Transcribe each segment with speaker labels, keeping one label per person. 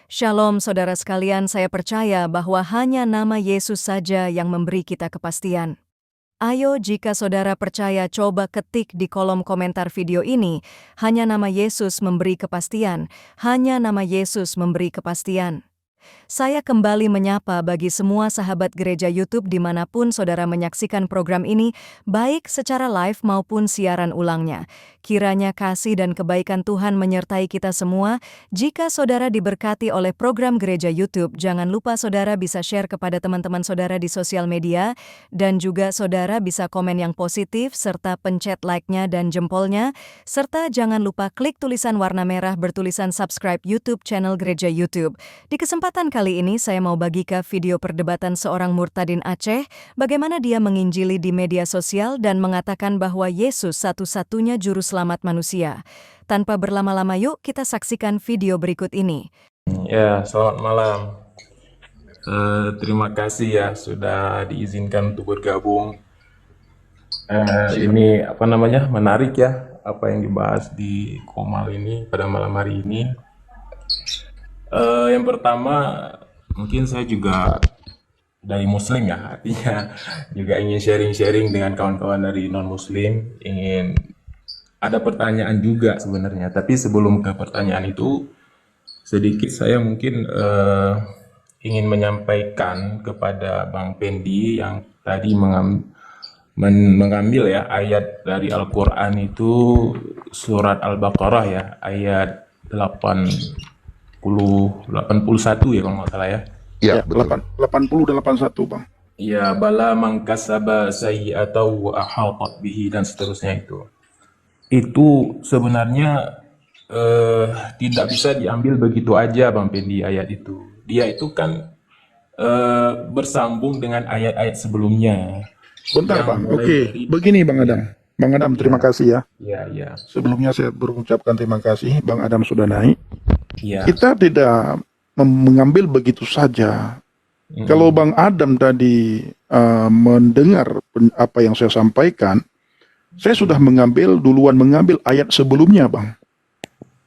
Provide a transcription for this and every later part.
Speaker 1: Shalom saudara sekalian, saya percaya bahwa hanya nama Yesus saja yang memberi kita kepastian. Ayo jika saudara percaya coba ketik di kolom komentar video ini, hanya nama Yesus memberi kepastian, hanya nama Yesus memberi kepastian. Saya kembali menyapa bagi semua sahabat gereja YouTube dimanapun saudara menyaksikan program ini, baik secara live maupun siaran ulangnya. Kiranya kasih dan kebaikan Tuhan menyertai kita semua. Jika saudara diberkati oleh program gereja YouTube, jangan lupa saudara bisa share kepada teman-teman saudara di sosial media, dan juga saudara bisa komen yang positif, serta pencet like-nya dan jempolnya, serta jangan lupa klik tulisan warna merah bertulisan subscribe YouTube channel gereja YouTube. Di kesempatan kali ini saya mau bagikan video perdebatan seorang murtadin Aceh, bagaimana dia menginjili di media sosial dan mengatakan bahwa Yesus satu-satunya juru selamat manusia. Tanpa berlama-lama yuk kita saksikan video berikut ini.
Speaker 2: Ya, selamat malam. Terima kasih ya sudah diizinkan untuk bergabung. Ini menarik ya apa yang dibahas di Komal ini pada malam hari ini. Yang pertama, mungkin saya juga dari Muslim ya, artinya juga ingin sharing-sharing dengan kawan-kawan dari non-Muslim, ingin ada pertanyaan juga sebenarnya. Tapi sebelum ke pertanyaan itu, sedikit saya mungkin ingin menyampaikan kepada Bang Pendi yang tadi mengambil ya ayat dari Al-Quran itu surat Al-Baqarah ya, ayat 81 ya kalau nggak salah ya.
Speaker 3: Ya, 80 dan 81, Bang.
Speaker 2: Ya, bala mangkasaba sayyi'atau wa ahaqat bihi dan seterusnya itu. Itu sebenarnya tidak bisa diambil begitu aja Bang Pendi ayat itu. Dia itu kan bersambung dengan ayat-ayat sebelumnya.
Speaker 3: Bentar,
Speaker 2: Yang
Speaker 3: Bang.
Speaker 2: mulai
Speaker 3: Oke,
Speaker 2: dari-
Speaker 3: begini Bang Adam. Bang Adam, terima kasih ya.
Speaker 2: Ya.
Speaker 3: Sebelumnya saya berucapkan terima kasih, Bang Adam sudah naik.
Speaker 2: Ya.
Speaker 3: Kita tidak mengambil begitu saja. Kalau Bang Adam tadi mendengar apa yang saya sampaikan, saya sudah duluan mengambil ayat sebelumnya, Bang.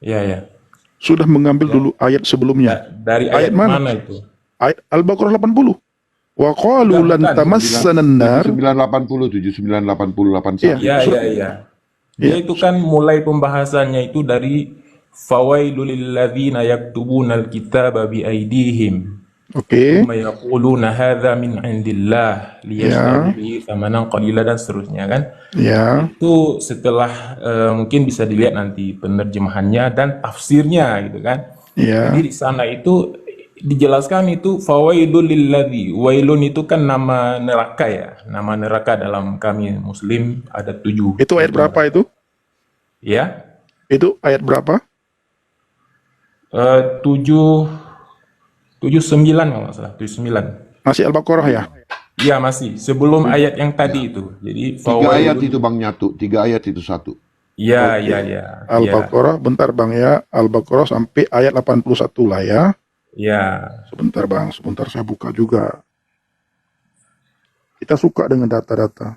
Speaker 2: Ya.
Speaker 3: Sudah mengambil dulu ayat sebelumnya.
Speaker 2: Dari
Speaker 3: Ayat
Speaker 2: ayat
Speaker 3: mana?
Speaker 2: mana itu?
Speaker 3: Ayat Al-Baqarah 80. Wa qalu
Speaker 2: Bukan,
Speaker 3: lan tamassanan nar.
Speaker 4: 7980, 7980, 81.
Speaker 3: Iya.
Speaker 2: Ya. Dia itu kan mulai pembahasannya itu dari fawailul lilladzina yaktubunal kitaba bi aydihim
Speaker 3: Oke.
Speaker 2: thumma yaquluna hadza min indillah liyashtaru bihi thamanan qalila dan seterusnya kan.
Speaker 3: Ya.
Speaker 2: Itu setelah mungkin bisa dilihat nanti penerjemahannya dan tafsirnya gitu kan.
Speaker 3: Ya.
Speaker 2: Jadi di sana itu dijelaskan itu fawailul lilladzi, wailun itu kan nama neraka ya. Nama neraka dalam kami muslim ada 7.
Speaker 3: Itu ayat berapa itu?
Speaker 2: Ya.
Speaker 3: Itu ayat berapa?
Speaker 2: 79 kalau nggak salah, 79.
Speaker 3: Masih Al-Baqarah ya?
Speaker 2: Iya masih sebelum ayat yang tadi itu. Jadi
Speaker 4: 3 ayat itu Bang nyatu, 3 ayat itu satu.
Speaker 2: Iya.
Speaker 3: Al-Baqarah, bentar Bang ya. Al-Baqarah sampai ayat 81 lah ya.
Speaker 2: Iya.
Speaker 3: Sebentar Bang, sebentar saya buka juga. Kita suka dengan data-data.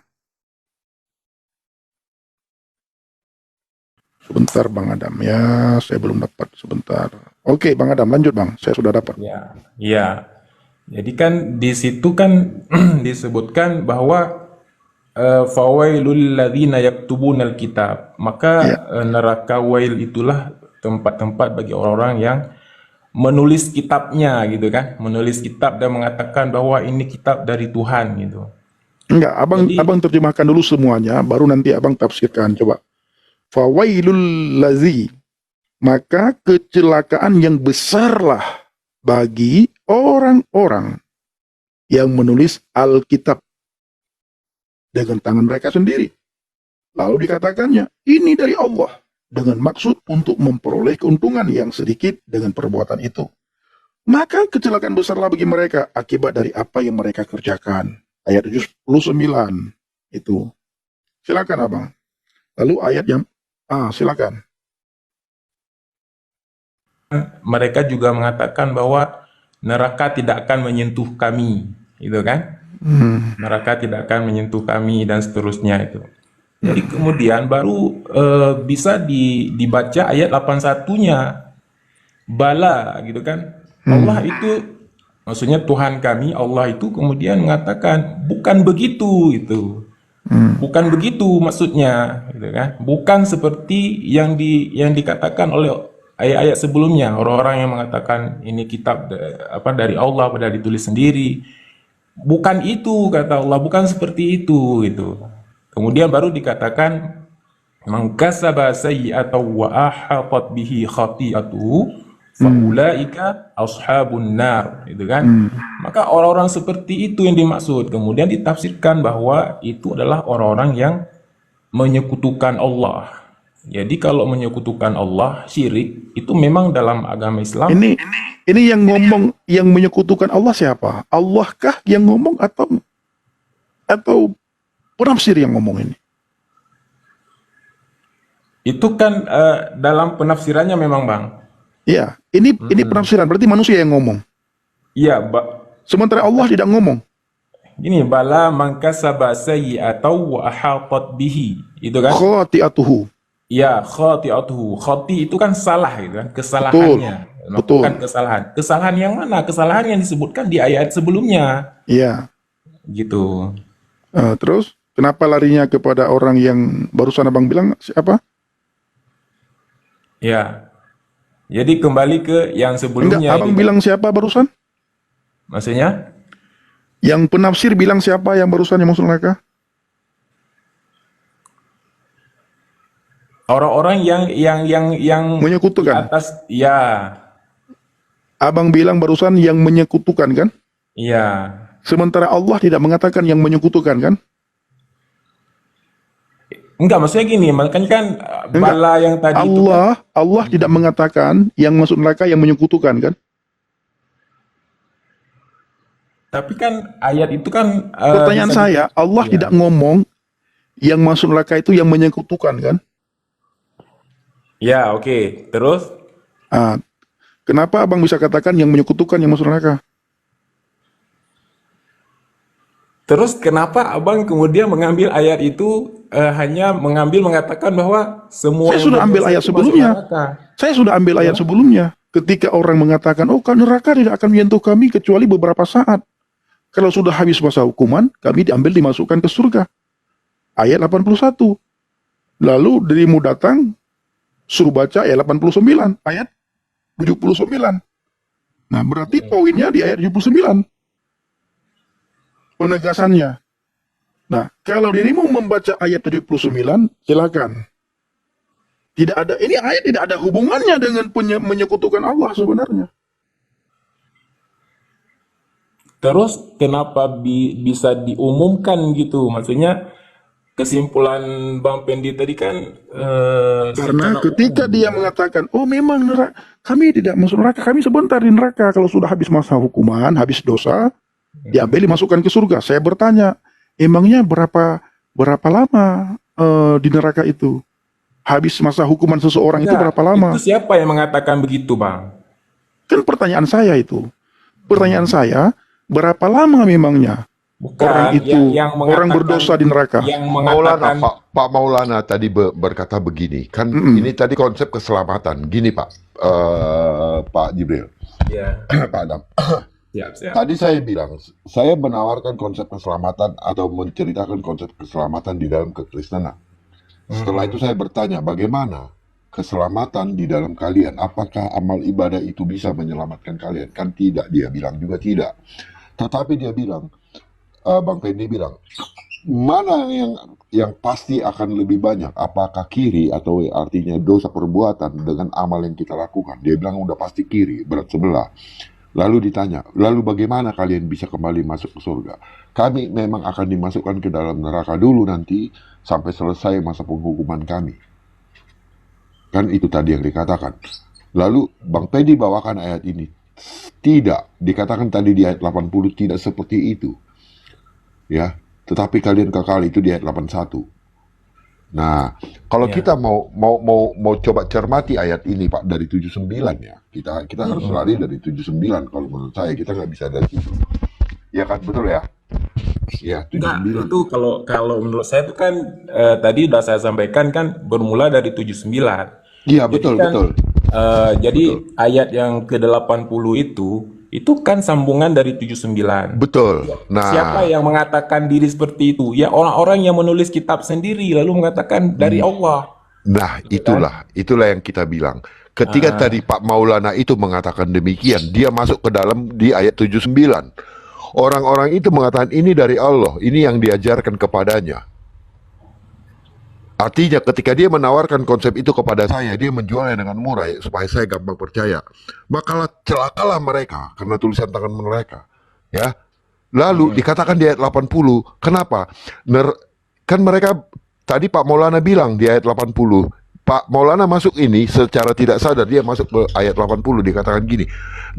Speaker 3: Sebentar Bang Adam ya, saya belum dapat sebentar. Oke Bang Adam, lanjut Bang, saya sudah dapat.
Speaker 2: Iya. Jadi kan di situ kan disebutkan bahwa fawailul ladzina yaktubunal kitab. Maka neraka wail itulah tempat-tempat bagi orang-orang yang menulis kitabnya gitu kan, menulis kitab dan mengatakan bahwa ini kitab dari Tuhan gitu.
Speaker 3: Enggak, abang terjemahkan dulu semuanya, baru nanti abang tafsirkan. Coba. Fawailul ladzi, maka kecelakaan yang besarlah bagi orang-orang yang menulis Alkitab dengan tangan mereka sendiri. Lalu dikatakannya, ini dari Allah, dengan maksud untuk memperoleh keuntungan yang sedikit dengan perbuatan itu. Maka kecelakaan besarlah bagi mereka akibat dari apa yang mereka kerjakan. Ayat 79 itu. Silakan abang. Lalu ayat yang silakan.
Speaker 2: Mereka juga mengatakan bahwa neraka tidak akan menyentuh kami, gitu kan? Neraka tidak akan menyentuh kami dan seterusnya itu. Jadi kemudian baru bisa dibaca ayat 81-nya. Bala gitu kan. Allah itu, maksudnya Tuhan kami, Allah itu kemudian mengatakan bukan begitu itu. Bukan begitu maksudnya, gitu kan? Bukan seperti yang dikatakan oleh ayat-ayat sebelumnya, orang-orang yang mengatakan ini kitab dari Allah, padahal ditulis sendiri. Bukan itu kata Allah, bukan seperti itu gitu. Kemudian baru dikatakan man kasaba sayyi'atan wa ahatat bihi khati'atuhu faulaika ashabun nar, gitu kan. Maka orang-orang seperti itu yang dimaksud. Kemudian ditafsirkan bahwa itu adalah orang-orang yang menyekutukan Allah. Jadi kalau menyekutukan Allah, syirik, itu memang dalam agama Islam.
Speaker 3: Ini yang ngomong, yang menyekutukan Allah siapa? Allah kah yang ngomong atau penafsir yang ngomong ini?
Speaker 2: Itu kan dalam penafsirannya memang, Bang.
Speaker 3: Ya, ini penafsiran, berarti manusia yang ngomong.
Speaker 2: Iya,
Speaker 3: Sementara Allah tidak ngomong.
Speaker 2: gini, bala man kasaba sayyi'atan wa ahatat bihi. Itu kan?
Speaker 3: Khati'atuhu.
Speaker 2: Ya, khati'atuhu. Khati itu kan salah, gitu kan? Kesalahannya.
Speaker 3: Betul.
Speaker 2: Melakukan kesalahan. Kesalahan yang mana? Kesalahan yang disebutkan di ayat sebelumnya.
Speaker 3: Iya.
Speaker 2: Gitu.
Speaker 3: Terus, kenapa larinya kepada orang yang barusan abang bilang siapa?
Speaker 2: Ya. Jadi kembali ke yang
Speaker 3: Enggak,
Speaker 2: sebelumnya.
Speaker 3: abang
Speaker 2: gitu.
Speaker 3: bilang siapa barusan?
Speaker 2: Maksudnya?
Speaker 3: Yang penafsir bilang siapa yang barusan yang masuk neraka?
Speaker 2: Orang-orang yang
Speaker 3: Menyekutukan.
Speaker 2: di atas, ya,
Speaker 3: Abang bilang barusan yang menyekutukan kan?
Speaker 2: iya.
Speaker 3: Sementara Allah tidak mengatakan yang menyekutukan kan?
Speaker 2: Enggak, maksudnya gini, makanya kan bala yang tadi itu kan,
Speaker 3: Allah tidak mengatakan yang masuk neraka yang menyekutukan kan?
Speaker 2: tapi kan ayat itu kan
Speaker 3: Pertanyaan
Speaker 2: bisa
Speaker 3: saya, Allah
Speaker 2: Iya.
Speaker 3: tidak ngomong yang masuk neraka itu yang menyekutukan kan?
Speaker 2: Ya, oke. Terus
Speaker 3: Ah, kenapa abang bisa katakan yang menyekutukan yang masuk neraka?
Speaker 2: kenapa Abang kemudian mengambil ayat itu hanya mengatakan bahwa semua
Speaker 3: Saya
Speaker 2: yang
Speaker 3: sudah ambil
Speaker 2: berdosa
Speaker 3: ayat
Speaker 2: itu masuk
Speaker 3: sebelumnya.
Speaker 2: neraka?
Speaker 3: Saya sudah ambil ayat sebelumnya. Ketika orang mengatakan, oh kan neraka tidak akan menyentuh kami kecuali beberapa saat. Kalau sudah habis masa hukuman, kami dimasukkan ke surga. Ayat 81. Lalu dirimu datang, suruh baca ayat 89. Ayat 79. Nah, berarti poinnya di ayat 79. Penegasannya. Nah, kalau dirimu membaca ayat 79, silakan. Tidak ada, ini ayat tidak ada hubungannya dengan menyekutukan Allah sebenarnya.
Speaker 2: Terus kenapa bisa diumumkan gitu? Maksudnya kesimpulan Bang Pendi tadi kan
Speaker 3: Karena
Speaker 2: secara
Speaker 3: ketika
Speaker 2: umum.
Speaker 3: dia mengatakan, oh memang neraka, kami tidak masuk neraka, kami sebentar di neraka. Kalau sudah habis masa hukuman, habis dosa, diambil dimasukkan ke surga. Saya bertanya, emangnya berapa lama di neraka itu? Habis masa hukuman seseorang itu
Speaker 2: Enggak,
Speaker 3: berapa lama?
Speaker 2: itu siapa yang mengatakan begitu, Bang?
Speaker 3: Kan pertanyaan saya itu. Pertanyaan saya, berapa lama memangnya
Speaker 2: Bukan
Speaker 3: orang itu,
Speaker 2: yang
Speaker 3: orang
Speaker 2: mengatakan,
Speaker 3: berdosa di neraka?
Speaker 2: yang
Speaker 4: Maulana,
Speaker 2: mengatakan
Speaker 4: Pak Maulana tadi berkata begini, kan ini tadi konsep keselamatan. Gini Pak, Pak Jibril,
Speaker 2: ya,
Speaker 4: Pak Adam.
Speaker 2: siap.
Speaker 4: Tadi saya bilang, saya menawarkan konsep keselamatan atau menceritakan konsep keselamatan di dalam kekristenan. Setelah itu saya bertanya, bagaimana keselamatan di dalam kalian? Apakah amal ibadah itu bisa menyelamatkan kalian? Kan tidak, dia bilang juga tidak. Tetapi dia bilang, Bang Pendi bilang, mana yang pasti akan lebih banyak? Apakah kiri atau artinya dosa perbuatan dengan amal yang kita lakukan? Dia bilang udah pasti kiri, berat sebelah. Lalu ditanya, lalu bagaimana kalian bisa kembali masuk ke surga? Kami memang akan dimasukkan ke dalam neraka dulu nanti sampai selesai masa penghukuman kami. Kan itu tadi yang dikatakan. Lalu Bang Pedi bawakan ayat ini. Tidak, dikatakan tadi di ayat 80 tidak seperti itu. Ya, tetapi kalian kekal itu di ayat 81. Nah, kalau
Speaker 2: Ya.
Speaker 4: kita mau coba cermati ayat ini Pak dari 79 ya. Kita harus lari dari 79 kalau menurut saya kita nggak bisa dari situ. Ya kan betul ya? Ya,
Speaker 2: Enggak,
Speaker 4: 79.
Speaker 2: itu kalau menurut saya itu kan tadi udah saya sampaikan kan bermula dari 79.
Speaker 4: Iya,
Speaker 2: Jadi
Speaker 4: betul
Speaker 2: kan
Speaker 4: betul.
Speaker 2: Jadi ayat yang ke-80 itu kan sambungan dari 79.
Speaker 4: Betul.
Speaker 2: Siapa
Speaker 4: Nah,
Speaker 2: yang mengatakan diri seperti itu? Ya orang-orang yang menulis kitab sendiri lalu mengatakan dari Allah,
Speaker 4: nah
Speaker 2: gitu kan?
Speaker 4: itulah yang kita bilang. Ketika
Speaker 2: Ah,
Speaker 4: tadi Pak Maulana itu mengatakan demikian, dia masuk ke dalam di ayat 79. Orang-orang itu mengatakan ini dari Allah, ini yang diajarkan kepadanya. Artinya ketika dia menawarkan konsep itu kepada saya, dia menjualnya dengan murah ya, supaya saya gampang percaya. Maka celakalah mereka karena tulisan tangan mereka. Ya. Lalu dikatakan di ayat 80, kenapa? Kan mereka tadi Pak Maulana bilang di ayat 80, Pak Maulana masuk ini secara tidak sadar, dia masuk ke ayat 80 dikatakan gini,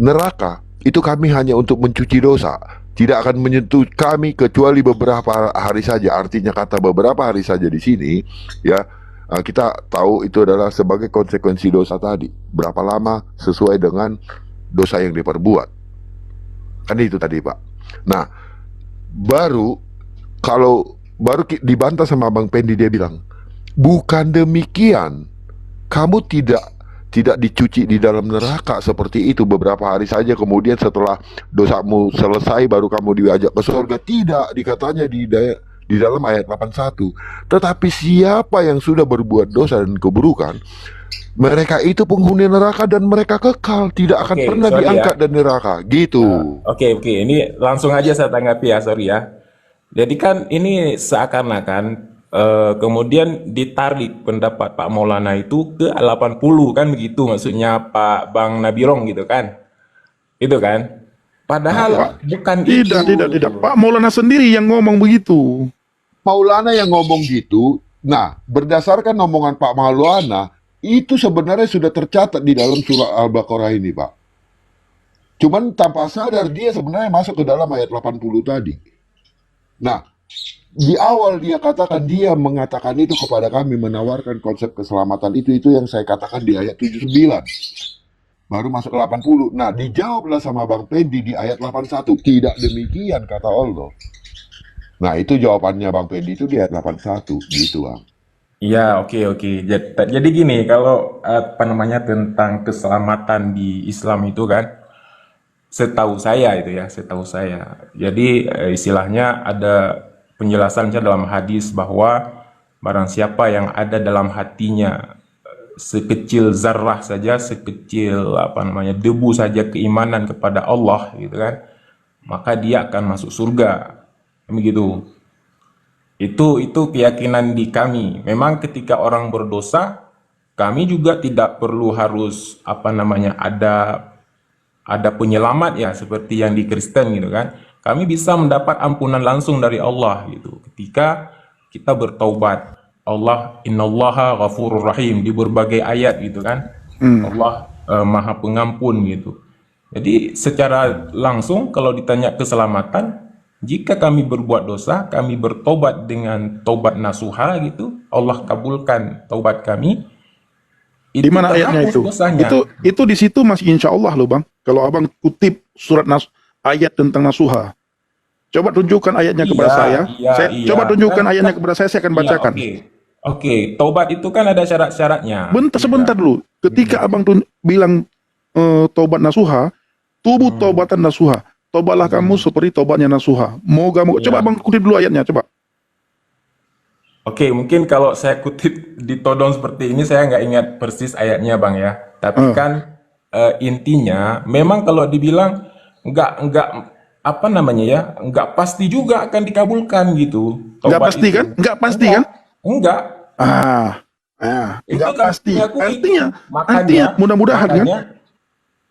Speaker 4: neraka itu kami hanya untuk mencuci dosa, tidak akan menyentuh kami kecuali beberapa hari saja. Artinya kata beberapa hari saja di sini ya, kita tahu itu adalah sebagai konsekuensi dosa tadi. Berapa lama sesuai dengan dosa yang diperbuat. Kan itu tadi Pak. Nah, baru dibantah sama Bang Pendi, dia bilang, bukan demikian. Kamu tidak dicuci di dalam neraka seperti itu beberapa hari saja, kemudian setelah dosamu selesai baru kamu diajak ke surga. Tidak, dikatanya di dalam ayat 81. Tetapi siapa yang sudah berbuat dosa dan keburukan, mereka itu penghuni neraka dan mereka kekal, tidak akan
Speaker 2: Oke,
Speaker 4: pernah
Speaker 2: sorry ya.
Speaker 4: diangkat dari neraka. Gitu.
Speaker 2: Oke, ini langsung aja saya tanggapi ya, sorry ya. Jadi kan ini seakan-akan kemudian ditarik pendapat Pak Maulana itu ke 80 kan begitu maksudnya Pak Bang Nabirong gitu kan. Itu kan. Padahal bukan itu.
Speaker 3: Tidak. Pak Maulana sendiri yang ngomong begitu.
Speaker 4: Maulana yang ngomong gitu. Nah, berdasarkan omongan Pak Maulana, itu sebenarnya sudah tercatat di dalam surah Al-Baqarah ini, Pak. Cuman tanpa sadar dia sebenarnya masuk ke dalam ayat 80 tadi. Nah, di awal dia mengatakan itu kepada kami, menawarkan konsep keselamatan itu yang saya katakan di ayat 79. Baru masuk ke 80. Nah, dijawablah sama Bang Pendi di ayat 81. Tidak demikian kata Allah. Nah, itu jawabannya Bang Pendi itu di ayat 81. Gitu, Bang.
Speaker 2: Iya, oke. Jadi gini, kalau apa namanya tentang keselamatan di Islam itu kan, setahu saya. Jadi istilahnya ada penjelasannya dalam hadis bahwa barang siapa yang ada dalam hatinya sekecil zarrah saja, sekecil apa namanya debu saja keimanan kepada Allah gitu kan, maka dia akan masuk surga. Begitu. Itu keyakinan di kami. Memang ketika orang berdosa, kami juga tidak perlu harus apa namanya ada penyelamat ya seperti yang di Kristen gitu kan. Kami bisa mendapat ampunan langsung dari Allah gitu. Ketika kita bertaubat. Allah innallaha ghafurur rahim di berbagai ayat gitu kan. Allah Maha Pengampun gitu. Jadi secara langsung kalau ditanya keselamatan, jika kami berbuat dosa, kami bertobat dengan taubat nasuha gitu, Allah kabulkan taubat kami.
Speaker 3: Di mana ayatnya
Speaker 2: terhapus
Speaker 3: itu?
Speaker 2: dosanya.
Speaker 3: Itu di situ masih insya Allah loh Bang. Kalau Abang kutip ayat tentang nasuha. Coba tunjukkan ayatnya kepada saya. Coba tunjukkan ayatnya kepada saya akan bacakan.
Speaker 2: Oke. Taubat itu kan ada syarat-syaratnya.
Speaker 3: Sebentar dulu. Ketika Abang bilang taubat nasuha, tubuh taubatan nasuha. Tobatlah kamu seperti tobatnya nasuha. Coba Abang kutip dulu ayatnya, coba.
Speaker 2: Oke, mungkin kalau saya kutip ditodong seperti ini, saya nggak ingat persis ayatnya, Bang ya. Tapi kan intinya, memang kalau dibilang nggak apa namanya ya, nggak pasti juga akan dikabulkan gitu.
Speaker 3: Nggak pasti kan? Nggak pasti kan?
Speaker 2: Enggak.
Speaker 3: Nggak
Speaker 2: Itu kan
Speaker 3: pasti.
Speaker 2: artinya
Speaker 3: Artinya mudah-mudahan kan?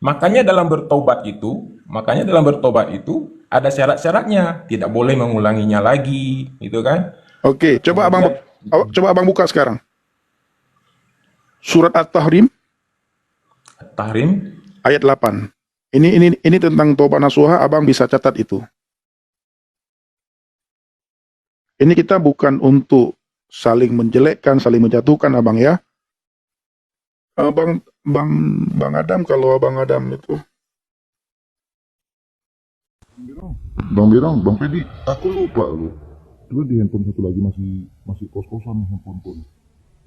Speaker 2: Makanya dalam bertobat itu ada syarat-syaratnya, tidak boleh mengulanginya lagi, gitu kan?
Speaker 3: Oke, coba Abang buka sekarang. Surat At-Tahrim ayat 8. Ini tentang tobat nasuha, Abang bisa catat itu. Ini kita bukan untuk saling menjelekkan, saling menjatuhkan, Abang ya. Bang Adam, kalau Abang Adam itu.
Speaker 4: Bang Birang, Bang Pedi, aku lupa lu. Dulu di handphone satu lagi masih kos-kosan handphone pun.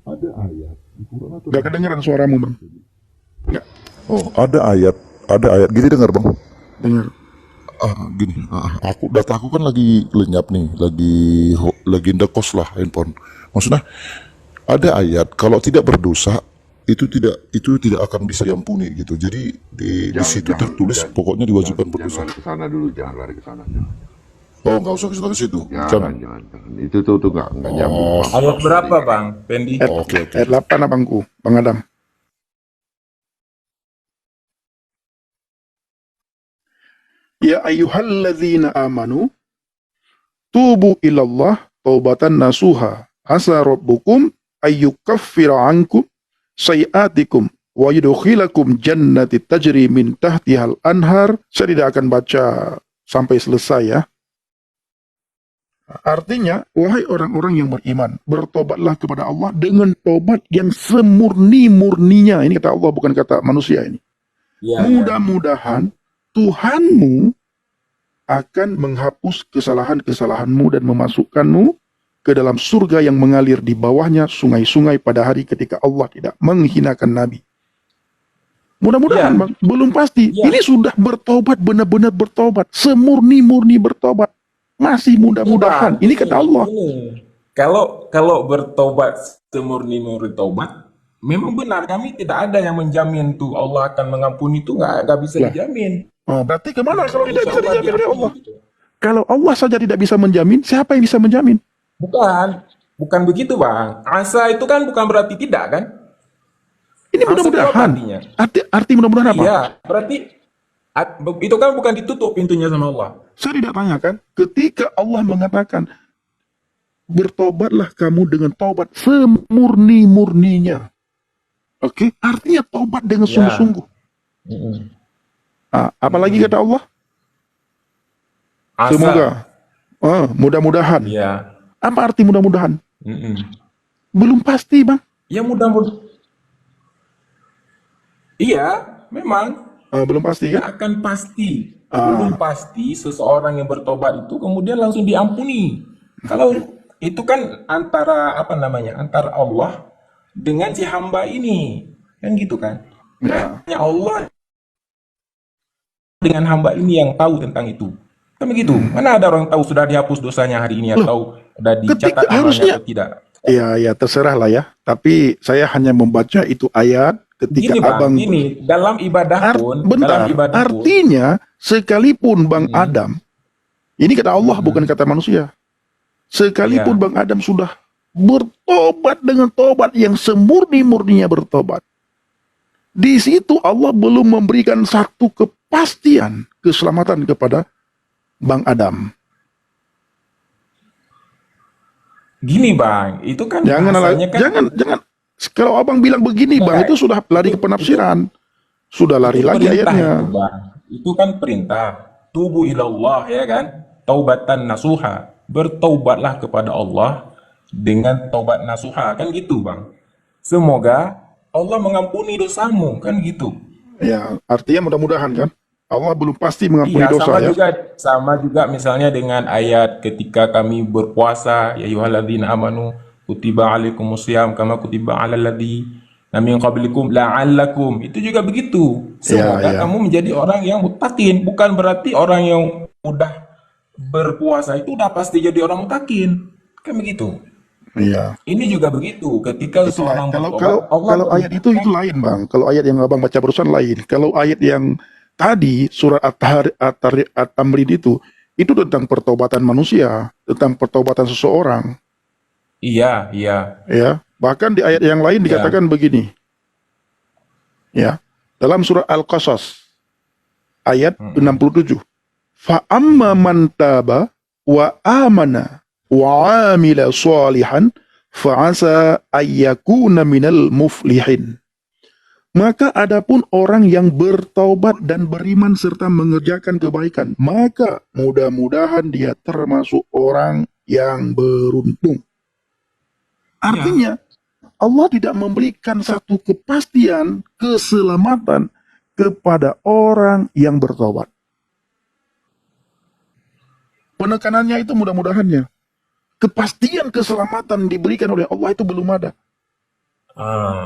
Speaker 4: Ada ayat di Quran atau
Speaker 3: Gak kedengeran suaramu, Bang.
Speaker 5: Oh, ada ayat gini, dengar bang.
Speaker 3: Dengar.
Speaker 5: Gini, data aku kan lagi lenyap nih, lagi ndekos lah handphone. Maksudnya ada ayat kalau tidak berdosa itu tidak akan bisa diampuni gitu. Jadi di situ tertulis pokoknya diwajibkan berdosa.
Speaker 4: Jangan ke sana dulu, jangan lari ke sana.
Speaker 5: Oh, nggak usah ke situ.
Speaker 4: Jangan. Itu tuh nggak nyambung.
Speaker 2: Ayat berapa Bang Pendi?
Speaker 5: Oke.
Speaker 3: Ayat 8 abangku, Bang Adam. Ya ayyuhalladzina amanu tubu ilallah taubatan nasuha asa rabbukum ayyukaffira ankum sayiatikum wa yudkhilakum jannati tajri min tahtihal anhar. Saya tidak akan baca sampai selesai ya. Artinya, wahai orang-orang yang beriman, bertobatlah kepada Allah dengan tobat yang semurni-murninya. Ini kata Allah, bukan kata manusia ini.
Speaker 2: Ya,
Speaker 3: Mudah-mudahan Tuhanmu akan menghapus kesalahan-kesalahanmu dan memasukkanmu ke dalam surga yang mengalir di bawahnya sungai-sungai pada hari ketika Allah tidak menghinakan Nabi. Mudah-mudahan,
Speaker 2: Ya.
Speaker 3: Bang. Belum pasti.
Speaker 2: Ya.
Speaker 3: Ini sudah bertobat, benar-benar bertobat. Semurni-murni bertobat. Masih mudah-mudahan. Ini kata Allah.
Speaker 2: Ini. Kalau bertobat semurni-murni tobat, memang benar kami tidak ada yang menjamin tuh Allah akan mengampuni itu nggak bisa
Speaker 3: Lah.
Speaker 2: dijamin.
Speaker 3: Oh, berarti kemana kalau tidak
Speaker 2: Insya
Speaker 3: bisa
Speaker 2: Allah
Speaker 3: dijamin oleh Allah?
Speaker 2: diampuni.
Speaker 3: Kalau Allah saja tidak bisa menjamin, siapa yang bisa menjamin?
Speaker 2: Bukan begitu Bang. Asa itu kan bukan berarti tidak kan?
Speaker 3: Ini
Speaker 2: Asa itu apa
Speaker 3: mudah-mudahan.
Speaker 2: artinya?
Speaker 3: Arti mudah-mudahan apa?
Speaker 2: Iya, berarti itu kan bukan ditutup pintunya sama Allah.
Speaker 3: Saya tidak tanyakan, ketika Allah mengatakan, bertobatlah kamu dengan taubat semurni-murninya. Oke, artinya taubat dengan
Speaker 2: Ya.
Speaker 3: sungguh-sungguh. Apalagi kata Allah?
Speaker 2: Asa.
Speaker 3: Semoga. Mudah-mudahan.
Speaker 2: Iya.
Speaker 3: Apa arti mudah-mudahan?
Speaker 2: Mm-mm.
Speaker 3: Belum pasti, Bang.
Speaker 2: Ya mudah-mudahan. Iya, memang.
Speaker 3: Belum pasti
Speaker 2: Tidak
Speaker 3: kan?
Speaker 2: akan pasti. Belum pasti seseorang yang bertobat itu kemudian langsung diampuni. Kalau itu kan antara antara Allah dengan si hamba ini, kan gitu kan?
Speaker 3: Ya.
Speaker 2: Hanya Allah dengan hamba ini yang tahu tentang itu. Kan begitu. Mana ada orang tahu sudah dihapus dosanya hari ini atau sudah dicatat
Speaker 3: ketika harusnya-
Speaker 2: amalnya atau tidak?
Speaker 3: Ya, terserah lah ya. Tapi saya hanya membaca itu ayat ketika
Speaker 2: Gini Bang,
Speaker 3: abang...
Speaker 2: gini, dalam ibadah pun,
Speaker 3: Bentar, artinya sekalipun Bang Adam, ini kata Allah bukan kata manusia. Sekalipun
Speaker 2: Iya.
Speaker 3: Bang Adam sudah bertobat dengan tobat yang semurni-murninya bertobat. Di situ Allah belum memberikan satu kepastian keselamatan kepada Bang Adam.
Speaker 2: Gini Bang, itu kan
Speaker 3: Jangan
Speaker 2: bahasanya kan
Speaker 3: jangan. Kalau abang bilang begini, Bang, itu sudah lari ke penafsiran. Sudah lari
Speaker 2: itu
Speaker 3: lagi
Speaker 2: perintah
Speaker 3: ayatnya.
Speaker 2: itu, Bang. Itu kan perintah. Tubu ilallah, ya kan? Taubatan nasuha. Bertaubatlah kepada Allah dengan taubat nasuha, kan gitu, Bang. Semoga Allah mengampuni dosamu, kan gitu.
Speaker 3: Ya, artinya mudah-mudahan kan. Allah belum pasti mengampuni
Speaker 2: Iya,
Speaker 3: dosa ya.
Speaker 2: sama juga misalnya dengan ayat ketika kami berpuasa, ya ayyuhalladzina amanu kutiba alaikumusiyam kama kutiba alal ladzina min qablikum la'allakum. Itu juga begitu. Semoga
Speaker 3: Ya.
Speaker 2: kamu menjadi orang yang mutakin, bukan berarti orang yang udah berpuasa itu udah pasti jadi orang mutakin. Kan begitu.
Speaker 3: Iya.
Speaker 2: Ini juga begitu. Ketika
Speaker 3: Itulah,
Speaker 2: seorang
Speaker 3: kalau
Speaker 2: bertobat, Allah
Speaker 3: kalau ayat itu lain, Bang. Kalau ayat yang abang baca barusan lain. Kalau ayat yang tadi surat At-Tamrin itu tentang pertobatan manusia, tentang pertobatan seseorang.
Speaker 2: Iya.
Speaker 3: Ya, bahkan di ayat yang lain dikatakan begini. Ya, dalam surat Al-Qasas ayat 67. Fa amma man taba wa amana wa amila salihan fa asa ayyakuna minal muflihin. Maka adapun orang yang bertaubat dan beriman serta mengerjakan kebaikan, maka mudah-mudahan dia termasuk orang yang beruntung. Artinya, Allah tidak memberikan satu kepastian keselamatan kepada orang yang bertobat. Penekanannya itu mudah-mudahannya. Kepastian keselamatan diberikan oleh Allah itu belum ada.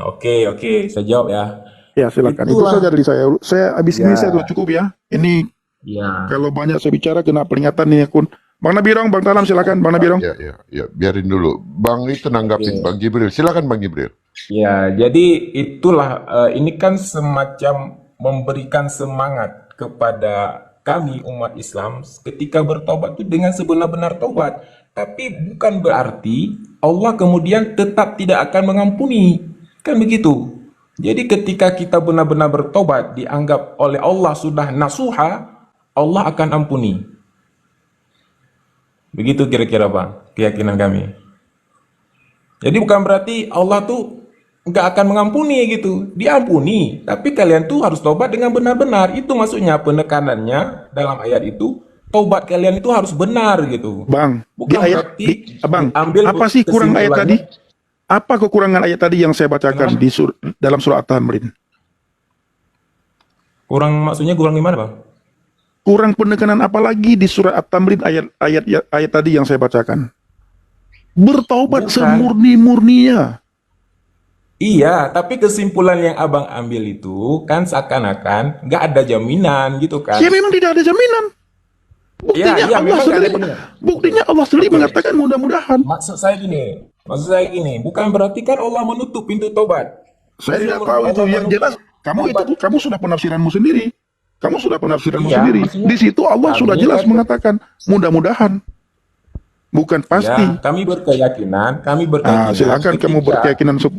Speaker 2: Oke. Saya jawab ya.
Speaker 3: Ya, silakan. Itu
Speaker 2: Itulah.
Speaker 3: saja dari saya. Saya habis ini saya
Speaker 2: Ya,
Speaker 3: sudah cukup ya. Ini
Speaker 2: ya.
Speaker 3: kalau banyak saya bicara kena peringatan nih akun. Bang Nabirong, Bang Talam silakan Bang Nabirong.
Speaker 4: Ya, biarin dulu. Bang itu nanggapin,
Speaker 2: Oke.
Speaker 4: Bang Jibril. Silakan Bang Jibril.
Speaker 2: Ya, jadi itulah ini kan semacam memberikan semangat kepada kami umat Islam ketika bertobat itu dengan sebenar-benar tobat. Tapi bukan berarti Allah kemudian tetap tidak akan mengampuni. Kan begitu. Jadi ketika kita benar-benar bertobat dianggap oleh Allah sudah nasuha, Allah akan ampuni. Begitu kira-kira Pak, keyakinan kami. Jadi bukan berarti Allah tuh nggak akan mengampuni gitu. Diampuni, tapi kalian tuh harus tobat dengan benar-benar. Itu maksudnya penekanannya dalam ayat itu, tobat kalian itu harus benar gitu.
Speaker 3: Bang, di
Speaker 2: Bukan
Speaker 3: ayat
Speaker 2: berarti
Speaker 3: Bang,
Speaker 2: ambil
Speaker 3: apa sih kurang ayat tadi?
Speaker 2: kesimpulannya.
Speaker 3: Apa kekurangan ayat tadi yang saya bacakan di dalam surah At-Tamrin?
Speaker 2: Kurang gimana Bang?
Speaker 3: Kurang penekanan apa lagi di surah At-Tamrin ayat tadi yang saya bacakan? Bertaubat
Speaker 2: Bukan.
Speaker 3: semurni-murninya.
Speaker 2: Iya, tapi kesimpulan yang abang ambil itu kan seakan-akan nggak ada jaminan gitu kan.
Speaker 3: Ya memang tidak ada jaminan. Buktinya
Speaker 2: Iya,
Speaker 3: Allah
Speaker 2: memang nggak ada
Speaker 3: sendiri,
Speaker 2: jaminan.
Speaker 3: buktinya Allah sendiri mengatakan mudah-mudahan.
Speaker 2: Maksud saya gini, bukan berarti kan Allah menutup pintu tobat.
Speaker 3: Saya tidak
Speaker 2: Justru
Speaker 3: tahu itu
Speaker 2: Allah
Speaker 3: yang
Speaker 2: menutup
Speaker 3: jelas. Kamu sudah penafsiranmu sendiri. Kamu sudah penafsiranmu
Speaker 2: Iya,
Speaker 3: sendiri.
Speaker 2: maksudnya
Speaker 3: Di situ Allah
Speaker 2: kami
Speaker 3: sudah jelas
Speaker 2: kan
Speaker 3: mengatakan mudah-mudahan, bukan pasti.
Speaker 2: ya, kami berkeyakinan
Speaker 3: Silakan kamu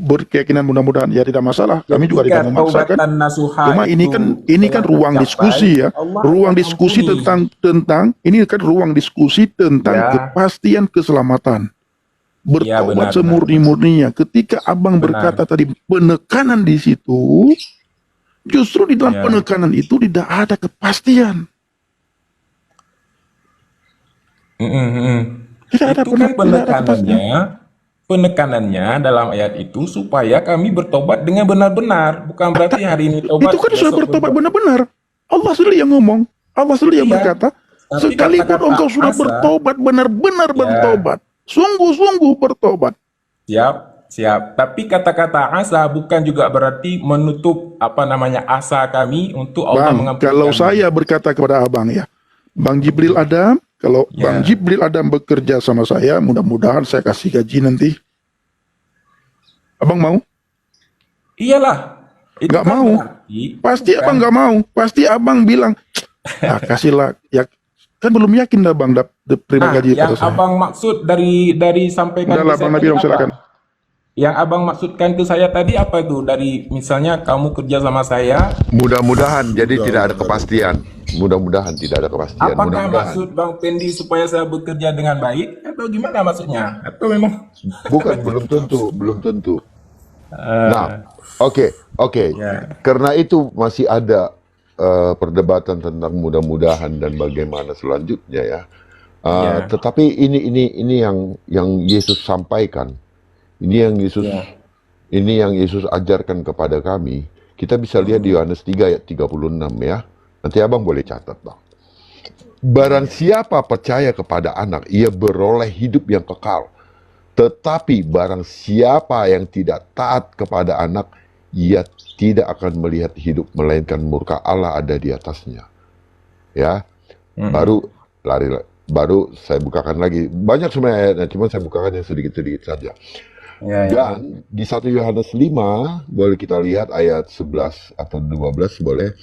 Speaker 3: berkeyakinan mudah-mudahan, ya tidak masalah. Kami juga
Speaker 2: ketika
Speaker 3: tidak memaksakan.
Speaker 2: taubatan nasuha
Speaker 3: Cuma ini
Speaker 2: itu
Speaker 3: kan
Speaker 2: telah
Speaker 3: ruang
Speaker 2: tercapai,
Speaker 3: diskusi ya.
Speaker 2: Allah
Speaker 3: Ruang
Speaker 2: akan
Speaker 3: diskusi
Speaker 2: ampuni.
Speaker 3: tentang ini kan ruang diskusi tentang
Speaker 2: Ya.
Speaker 3: kepastian keselamatan.
Speaker 2: Ya,
Speaker 3: Bertobat
Speaker 2: benar.
Speaker 3: semurni-murninya. Ketika Abang
Speaker 2: Benar.
Speaker 3: berkata tadi penekanan di situ, justru di dalam
Speaker 2: Ya.
Speaker 3: penekanan itu tidak ada kepastian. Tidak ada
Speaker 2: Itu kan
Speaker 3: tidak ada kepastian.
Speaker 2: penekanannya dalam ayat itu supaya kami bertobat dengan benar-benar. Bukan berarti hari ini tobat,
Speaker 3: Itu kan sudah
Speaker 2: besok
Speaker 3: bertobat benar-benar. Allah sendiri yang ngomong. Allah sendiri yang
Speaker 2: Iya.
Speaker 3: berkata,
Speaker 2: Tapi
Speaker 3: sekalipun
Speaker 2: kata-kata
Speaker 3: engkau sudah
Speaker 2: asa,
Speaker 3: bertobat, benar-benar
Speaker 2: Ya.
Speaker 3: bertobat, sungguh-sungguh bertobat.
Speaker 2: Siap. Tapi kata-kata asa bukan juga berarti menutup asa kami untuk Allah
Speaker 3: Bang,
Speaker 2: mengampuni
Speaker 3: kalau
Speaker 2: kami.
Speaker 3: saya berkata kepada Abang ya, Bang Jibril Adam, kalau
Speaker 2: Ya.
Speaker 3: Bang Jibril Adam bekerja sama saya, mudah-mudahan saya kasih gaji nanti. Abang mau?
Speaker 2: Iyalah. Itu
Speaker 3: Nggak
Speaker 2: kan
Speaker 3: mau.
Speaker 2: berarti
Speaker 3: Pasti
Speaker 2: bukan-
Speaker 3: Abang nggak mau. Pasti Abang bilang, kasihlah. Ya, kan belum yakin dah Bang terima gaji
Speaker 2: yang
Speaker 3: kata saya.
Speaker 2: abang maksud dari sampaikan
Speaker 3: Udahlah
Speaker 2: ke
Speaker 3: Bang
Speaker 2: saya
Speaker 3: Nabi
Speaker 2: tadi
Speaker 3: silakan.
Speaker 2: apa? Yang abang maksudkan ke saya tadi apa itu? Dari misalnya kamu kerja sama saya,
Speaker 4: Mudah-mudahan jadi tidak ada kepastian. Mudah-mudahan tidak ada kepastian.
Speaker 2: apakah
Speaker 4: Mudah-mudahan.
Speaker 2: maksud Bang Pendi supaya saya bekerja dengan baik atau gimana maksudnya? Atau memang
Speaker 4: Bukan, belum tentu. Nah, oke.
Speaker 2: Ya.
Speaker 4: Karena itu masih ada perdebatan tentang mudah-mudahan dan bagaimana selanjutnya ya.
Speaker 2: Ya.
Speaker 4: Tetapi ini yang Yesus sampaikan. Ini yang Yesus ajarkan kepada kami. Kita bisa lihat di Yohanes 3 ayat 36 ya. Nanti Abang boleh catat, Bang. Barang siapa percaya kepada anak, ia beroleh hidup yang kekal. Tetapi barang siapa yang tidak taat kepada anak, ia tidak akan melihat hidup, melainkan murka Allah ada di atasnya. Ya, baru saya bukakan lagi. Banyak sebenarnya ayatnya, cuma saya bukakan yang sedikit-sedikit saja.
Speaker 2: Ya.
Speaker 4: Dan di 1 Yohanes 5, boleh kita lihat ayat 11 atau 12 boleh.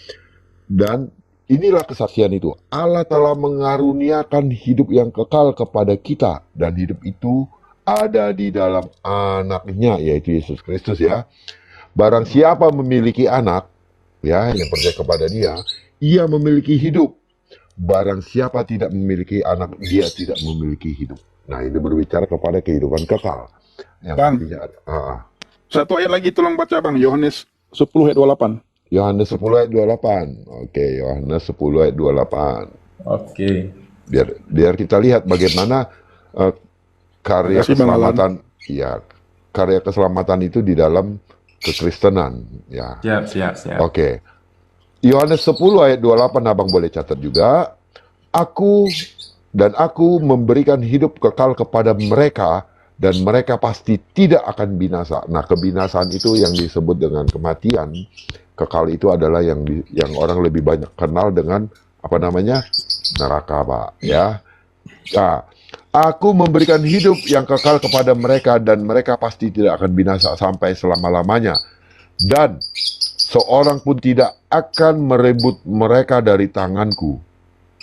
Speaker 4: Dan inilah kesaksian itu. Allah telah mengaruniakan hidup yang kekal kepada kita. Dan hidup itu ada di dalam anaknya, yaitu Yesus Kristus ya. Barang siapa memiliki anak, ya, yang percaya kepada dia, ia memiliki hidup. Barang siapa tidak memiliki anak, dia tidak memiliki hidup. Nah, ini berbicara kepada kehidupan kekal. Yang
Speaker 3: Bang.
Speaker 4: artinya,
Speaker 3: Satu ayat lagi tolong baca Bang, Yohanes 10 ayat 28.
Speaker 4: Yohanes 10 ayat 28. Oke, Yohanes 10 ayat 28.
Speaker 2: Oke.
Speaker 4: Biar kita lihat bagaimana karya
Speaker 3: Makasih, Bang Alan.
Speaker 4: keselamatan, ya, karya keselamatan itu di dalam kekristenan, ya.
Speaker 2: Siap.
Speaker 4: Oke. Yohanes 10 ayat 28 Abang boleh catat juga. Aku memberikan hidup kekal kepada mereka dan mereka pasti tidak akan binasa. Nah, kebinasaan itu yang disebut dengan kematian kekal itu adalah yang orang lebih banyak kenal dengan apa namanya, neraka, Pak, ya. Nah, aku memberikan hidup yang kekal kepada mereka dan mereka pasti tidak akan binasa sampai selama-lamanya. Dan seorang pun tidak akan merebut mereka dari tanganku.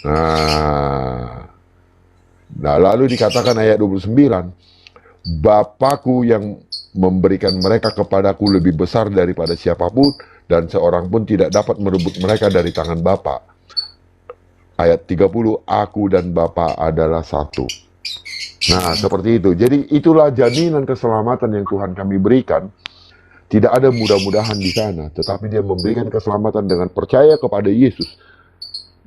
Speaker 4: Nah, lalu dikatakan ayat 29, Bapakku yang memberikan mereka kepadaku lebih besar daripada siapapun, dan seorang pun tidak dapat merebut mereka dari tangan Bapa. Ayat 30, aku dan Bapa adalah satu. Nah, seperti itu. Jadi itulah jaminan keselamatan yang Tuhan kami berikan. Tidak ada mudah-mudahan di sana, tetapi dia memberikan keselamatan dengan percaya kepada Yesus,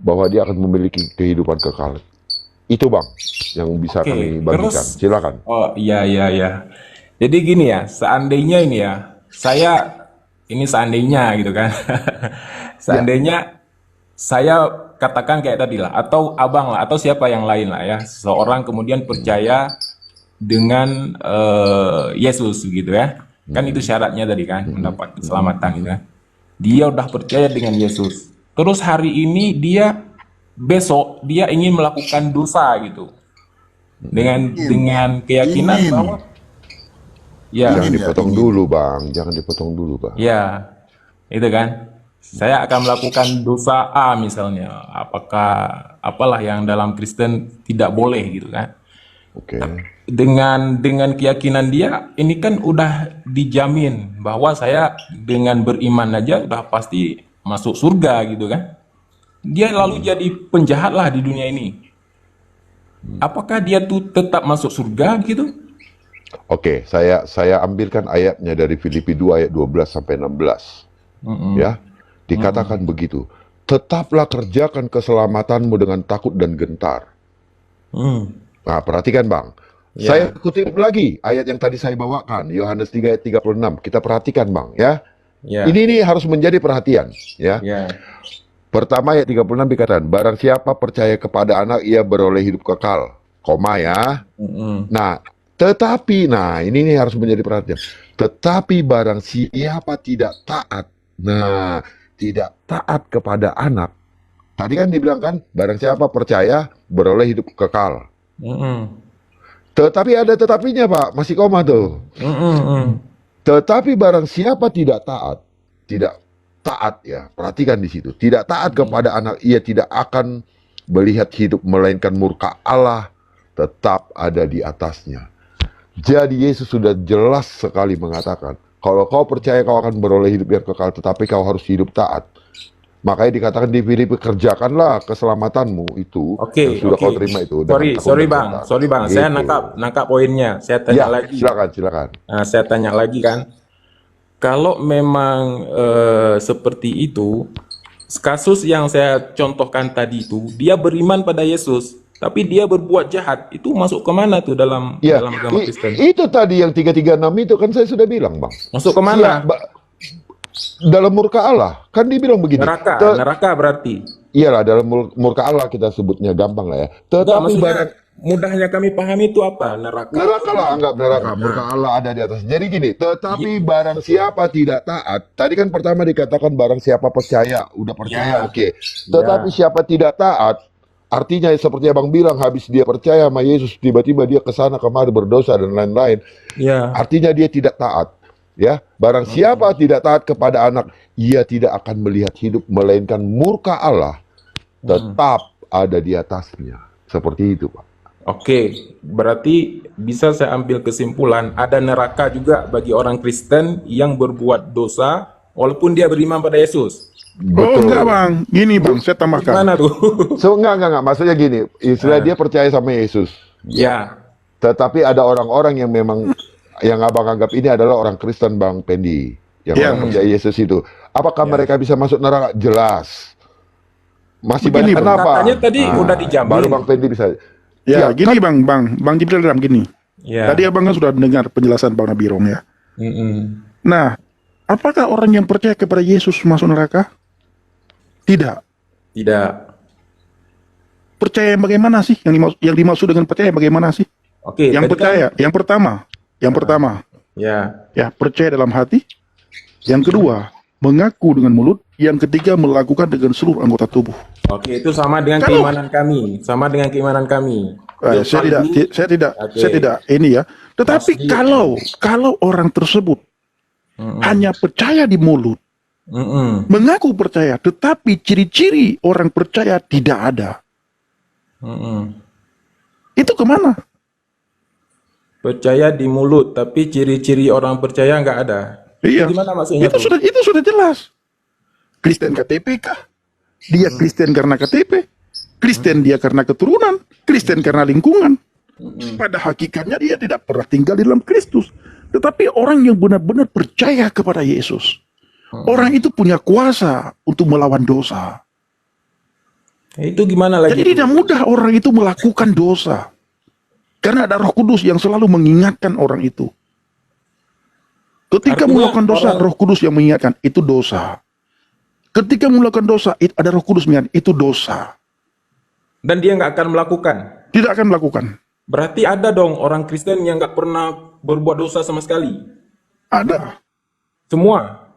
Speaker 4: bahwa dia akan memiliki kehidupan kekal. Itu Bang, yang bisa
Speaker 2: Oke,
Speaker 4: kami bagikan.
Speaker 2: terus
Speaker 4: Silakan.
Speaker 2: oh iya iya iya. Jadi gini ya, seandainya ini ya, ini seandainya gitu kan. Seandainya saya katakan kayak tadi lah, atau abang lah, atau siapa yang lain lah ya, seorang kemudian percaya dengan Yesus gitu ya. Kan itu syaratnya tadi kan, mendapat keselamatan gitu kan. Dia udah percaya dengan Yesus. Terus hari ini besok dia ingin melakukan dosa gitu. Dengan keyakinan bahwa ya,
Speaker 4: Jangan dipotong dulu Bang, jangan dipotong dulu Bang.
Speaker 2: ya, itu kan. Saya akan melakukan dosa A misalnya. Apalah yang dalam Kristen tidak boleh gitu kan.
Speaker 4: Oke.
Speaker 2: Dengan keyakinan dia, ini kan udah dijamin bahwa saya dengan beriman aja udah pasti masuk surga gitu kan. Dia lalu jadi penjahat lah di dunia ini. Apakah dia tuh tetap masuk surga gitu?
Speaker 4: Oke, saya ambilkan ayatnya dari Filipi 2 ayat 12 sampai 16. Ya. Dikatakan begitu. Tetaplah kerjakan keselamatanmu dengan takut dan gentar. Nah, perhatikan Bang.
Speaker 2: Ya.
Speaker 4: Saya kutip lagi ayat yang tadi saya bawakan, Yohanes 3 ayat 36. Kita perhatikan Bang, ya.
Speaker 2: Ya.
Speaker 4: Ini harus menjadi perhatian, ya.
Speaker 2: Ya.
Speaker 4: Pertama ayat 36 dikatakan, barang siapa percaya kepada anak, ia beroleh hidup kekal. Koma ya. Nah, tetapi, ini nih harus menjadi perhatian. Tetapi barang siapa tidak taat, tidak taat kepada anak. Tadi kan dibilang kan, barang siapa percaya beroleh hidup kekal. Tetapi ada tetapinya Pak, masih koma tuh. Tetapi barang siapa tidak taat ya, perhatikan di situ. Tidak taat kepada anak, ia tidak akan melihat hidup, melainkan murka Allah tetap ada di atasnya. Jadi Yesus sudah jelas sekali mengatakan, kalau kau percaya kau akan beroleh hidup yang kekal, tetapi kau harus hidup taat. Makanya dikatakan di Filipi, kerjakanlah keselamatanmu itu yang sudah kau terima itu.
Speaker 2: Sorry bang,
Speaker 4: Gitu.
Speaker 2: saya nangkap poinnya. Saya tanya lagi.
Speaker 4: Silakan.
Speaker 2: Nah, saya tanya lagi kan, kalau memang seperti itu, kasus yang saya contohkan tadi itu, dia beriman pada Yesus, tapi dia berbuat jahat, itu masuk kemana tuh dalam agama Kristen?
Speaker 4: Itu tadi yang 336 itu kan saya sudah bilang Bang.
Speaker 2: Masuk kemana?
Speaker 4: Dalam murka Allah, kan dibilang begini.
Speaker 2: Neraka berarti.
Speaker 4: Iyalah, dalam murka Allah kita sebutnya gampang lah ya. Tetapi
Speaker 2: Mudahnya kami pahami itu apa? Neraka
Speaker 4: lah, anggap neraka. Murka Allah ada di atas. Jadi gini, tetapi barang siapa tidak taat, tadi kan pertama dikatakan barang siapa percaya, udah percaya, oke. Tetapi siapa tidak taat, artinya seperti Abang bilang, habis dia percaya sama Yesus, tiba-tiba dia kesana kemari berdosa dan lain-lain. Artinya dia tidak taat. Ya, barang siapa tidak taat kepada anak, ia tidak akan melihat hidup, melainkan murka Allah tetap ada di atasnya. Seperti itu, Pak.
Speaker 2: Oke, berarti bisa saya ambil kesimpulan ada neraka juga bagi orang Kristen yang berbuat dosa walaupun dia beriman pada Yesus.
Speaker 3: Oh enggak Bang, gini Bang, saya tambahkan.
Speaker 2: Gimana tuh?
Speaker 4: Enggak, maksudnya gini, istilah dia percaya sama Yesus.
Speaker 2: Ya.
Speaker 4: Tetapi ada orang-orang yang memang yang Abang anggap ini adalah orang Kristen Bang Pendi, yang orang percaya Yesus itu. Apakah mereka bisa masuk neraka? Jelas. Masih
Speaker 3: Begini,
Speaker 4: banyak
Speaker 3: Bang.
Speaker 4: kenapa?
Speaker 2: Katanya tadi udah dijamin.
Speaker 4: Baru Bang Pendi bisa.
Speaker 3: Ya, gini Bang Jibril Ram gini.
Speaker 2: Ya.
Speaker 3: Tadi Abang kan sudah mendengar penjelasan Bang Nabirong ya. Nah, apakah orang yang percaya kepada Yesus masuk neraka? Tidak. Percaya yang bagaimana sih? Yang dimaksud dengan percaya bagaimana sih?
Speaker 2: Oke.
Speaker 3: Yang percaya, yang pertama.
Speaker 2: Ya.
Speaker 3: Ya, percaya dalam hati. Yang kedua, mengaku dengan mulut, yang ketiga melakukan dengan seluruh anggota tubuh.
Speaker 2: Oke, itu sama dengan
Speaker 3: Kalau-
Speaker 2: keimanan kami. Sama dengan keimanan kami.
Speaker 3: Saya tidak,
Speaker 2: Oke.
Speaker 3: saya tidak ini ya. Tetapi
Speaker 2: Pasti.
Speaker 3: kalau orang tersebut hanya percaya di mulut,
Speaker 2: Mm-mm.
Speaker 3: mengaku percaya, tetapi ciri-ciri orang percaya tidak ada,
Speaker 2: Mm-mm.
Speaker 3: itu kemana?
Speaker 2: Percaya di mulut, tapi ciri-ciri orang percaya nggak ada.
Speaker 3: Iya.
Speaker 2: Gimana maksudnya
Speaker 3: Itu
Speaker 2: tuh?
Speaker 3: sudah jelas. Kristen KTP kah? Dia Kristen karena KTP. Kristen dia karena keturunan. Kristen karena lingkungan. Pada hakikatnya dia tidak pernah tinggal di dalam Kristus. Tetapi orang yang benar-benar percaya kepada Yesus, orang itu punya kuasa untuk melawan dosa.
Speaker 2: Itu gimana lagi?
Speaker 3: Jadi tidak mudah orang itu melakukan dosa. Karena ada Roh Kudus yang selalu mengingatkan orang itu. Ketika
Speaker 2: Artinya
Speaker 3: melakukan dosa,
Speaker 2: orang-
Speaker 3: Roh Kudus yang mengingatkan, itu dosa. Ketika melakukan dosa, ada Roh Kudus mengingatkan, itu dosa.
Speaker 2: Dan dia nggak akan melakukan.
Speaker 3: Tidak akan melakukan.
Speaker 2: Berarti ada dong orang Kristen yang nggak pernah berbuat dosa sama sekali.
Speaker 3: Ada.
Speaker 2: Semua.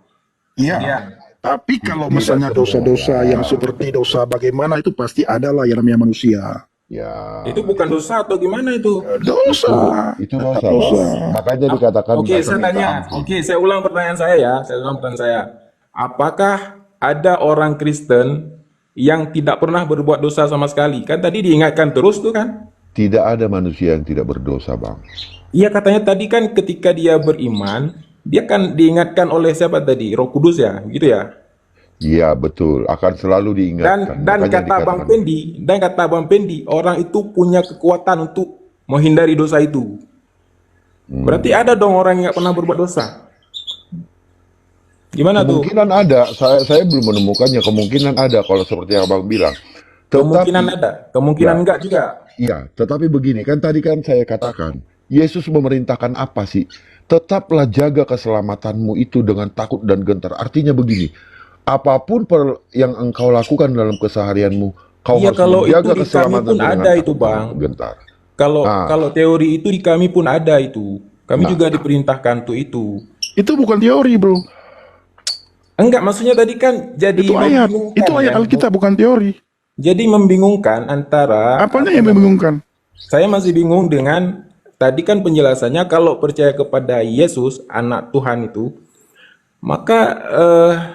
Speaker 3: Iya.
Speaker 2: Iya.
Speaker 3: Tapi kalau misalnya dosa-dosa yang seperti dosa bagaimana, itu pasti ada lah yang namanya manusia.
Speaker 4: Ya,
Speaker 2: Itu bukan dosa atau gimana itu?
Speaker 3: Dosa.
Speaker 4: itu dosa,
Speaker 3: Dosa.
Speaker 4: Bang. Makanya dikatakan
Speaker 2: Oke,
Speaker 4: dosa
Speaker 2: saya
Speaker 4: minta
Speaker 2: tanya.
Speaker 4: ampun.
Speaker 2: Oke, saya ulang pertanyaan saya ya. Saya ulang pertanyaan saya. Apakah ada orang Kristen yang tidak pernah berbuat dosa sama sekali? Kan tadi diingatkan terus tuh kan?
Speaker 4: Tidak ada manusia yang tidak berdosa, Bang.
Speaker 2: Iya, katanya tadi kan ketika dia beriman, dia kan diingatkan oleh siapa tadi? Roh Kudus ya, gitu ya.
Speaker 4: Iya, betul. Akan selalu diingatkan.
Speaker 2: Dan
Speaker 4: Makanya
Speaker 2: kata Bang
Speaker 4: dikatakan,
Speaker 2: Pendi, orang itu punya kekuatan untuk menghindari dosa itu. Berarti ada dong orang yang nggak pernah berbuat dosa. Gimana tuh?
Speaker 4: kemungkinan ada. Saya belum menemukannya. Kemungkinan ada kalau seperti yang Abang bilang.
Speaker 2: Kemungkinan ada, kemungkinan
Speaker 4: Ya.
Speaker 2: enggak juga.
Speaker 4: Iya, tetapi begini, kan tadi kan saya katakan, Yesus memerintahkan apa sih? Tetaplah jaga keselamatanmu itu dengan takut dan gentar. Artinya begini, apapun yang engkau lakukan dalam keseharianmu, kau
Speaker 2: Iya,
Speaker 4: harus
Speaker 2: kalau
Speaker 4: menjaga
Speaker 2: itu di kami
Speaker 4: keselamatan
Speaker 2: pun
Speaker 4: dengan
Speaker 2: ada
Speaker 4: takut
Speaker 2: itu,
Speaker 4: dan
Speaker 2: Bang.
Speaker 4: gentar.
Speaker 2: Kalau
Speaker 4: Nah.
Speaker 2: kalau teori itu di kami pun ada itu. Kami
Speaker 4: Nah.
Speaker 2: juga diperintahkan untuk itu.
Speaker 3: Itu bukan teori, bro.
Speaker 2: Enggak, maksudnya tadi kan jadi
Speaker 3: Itu ayat.
Speaker 2: membingungkan,
Speaker 3: Itu ayat
Speaker 2: kan?
Speaker 3: Alkitab, bukan teori.
Speaker 2: Jadi membingungkan antara
Speaker 3: Apanya yang membingungkan?
Speaker 2: saya masih bingung dengan tadi kan penjelasannya kalau percaya kepada Yesus, anak Tuhan itu, maka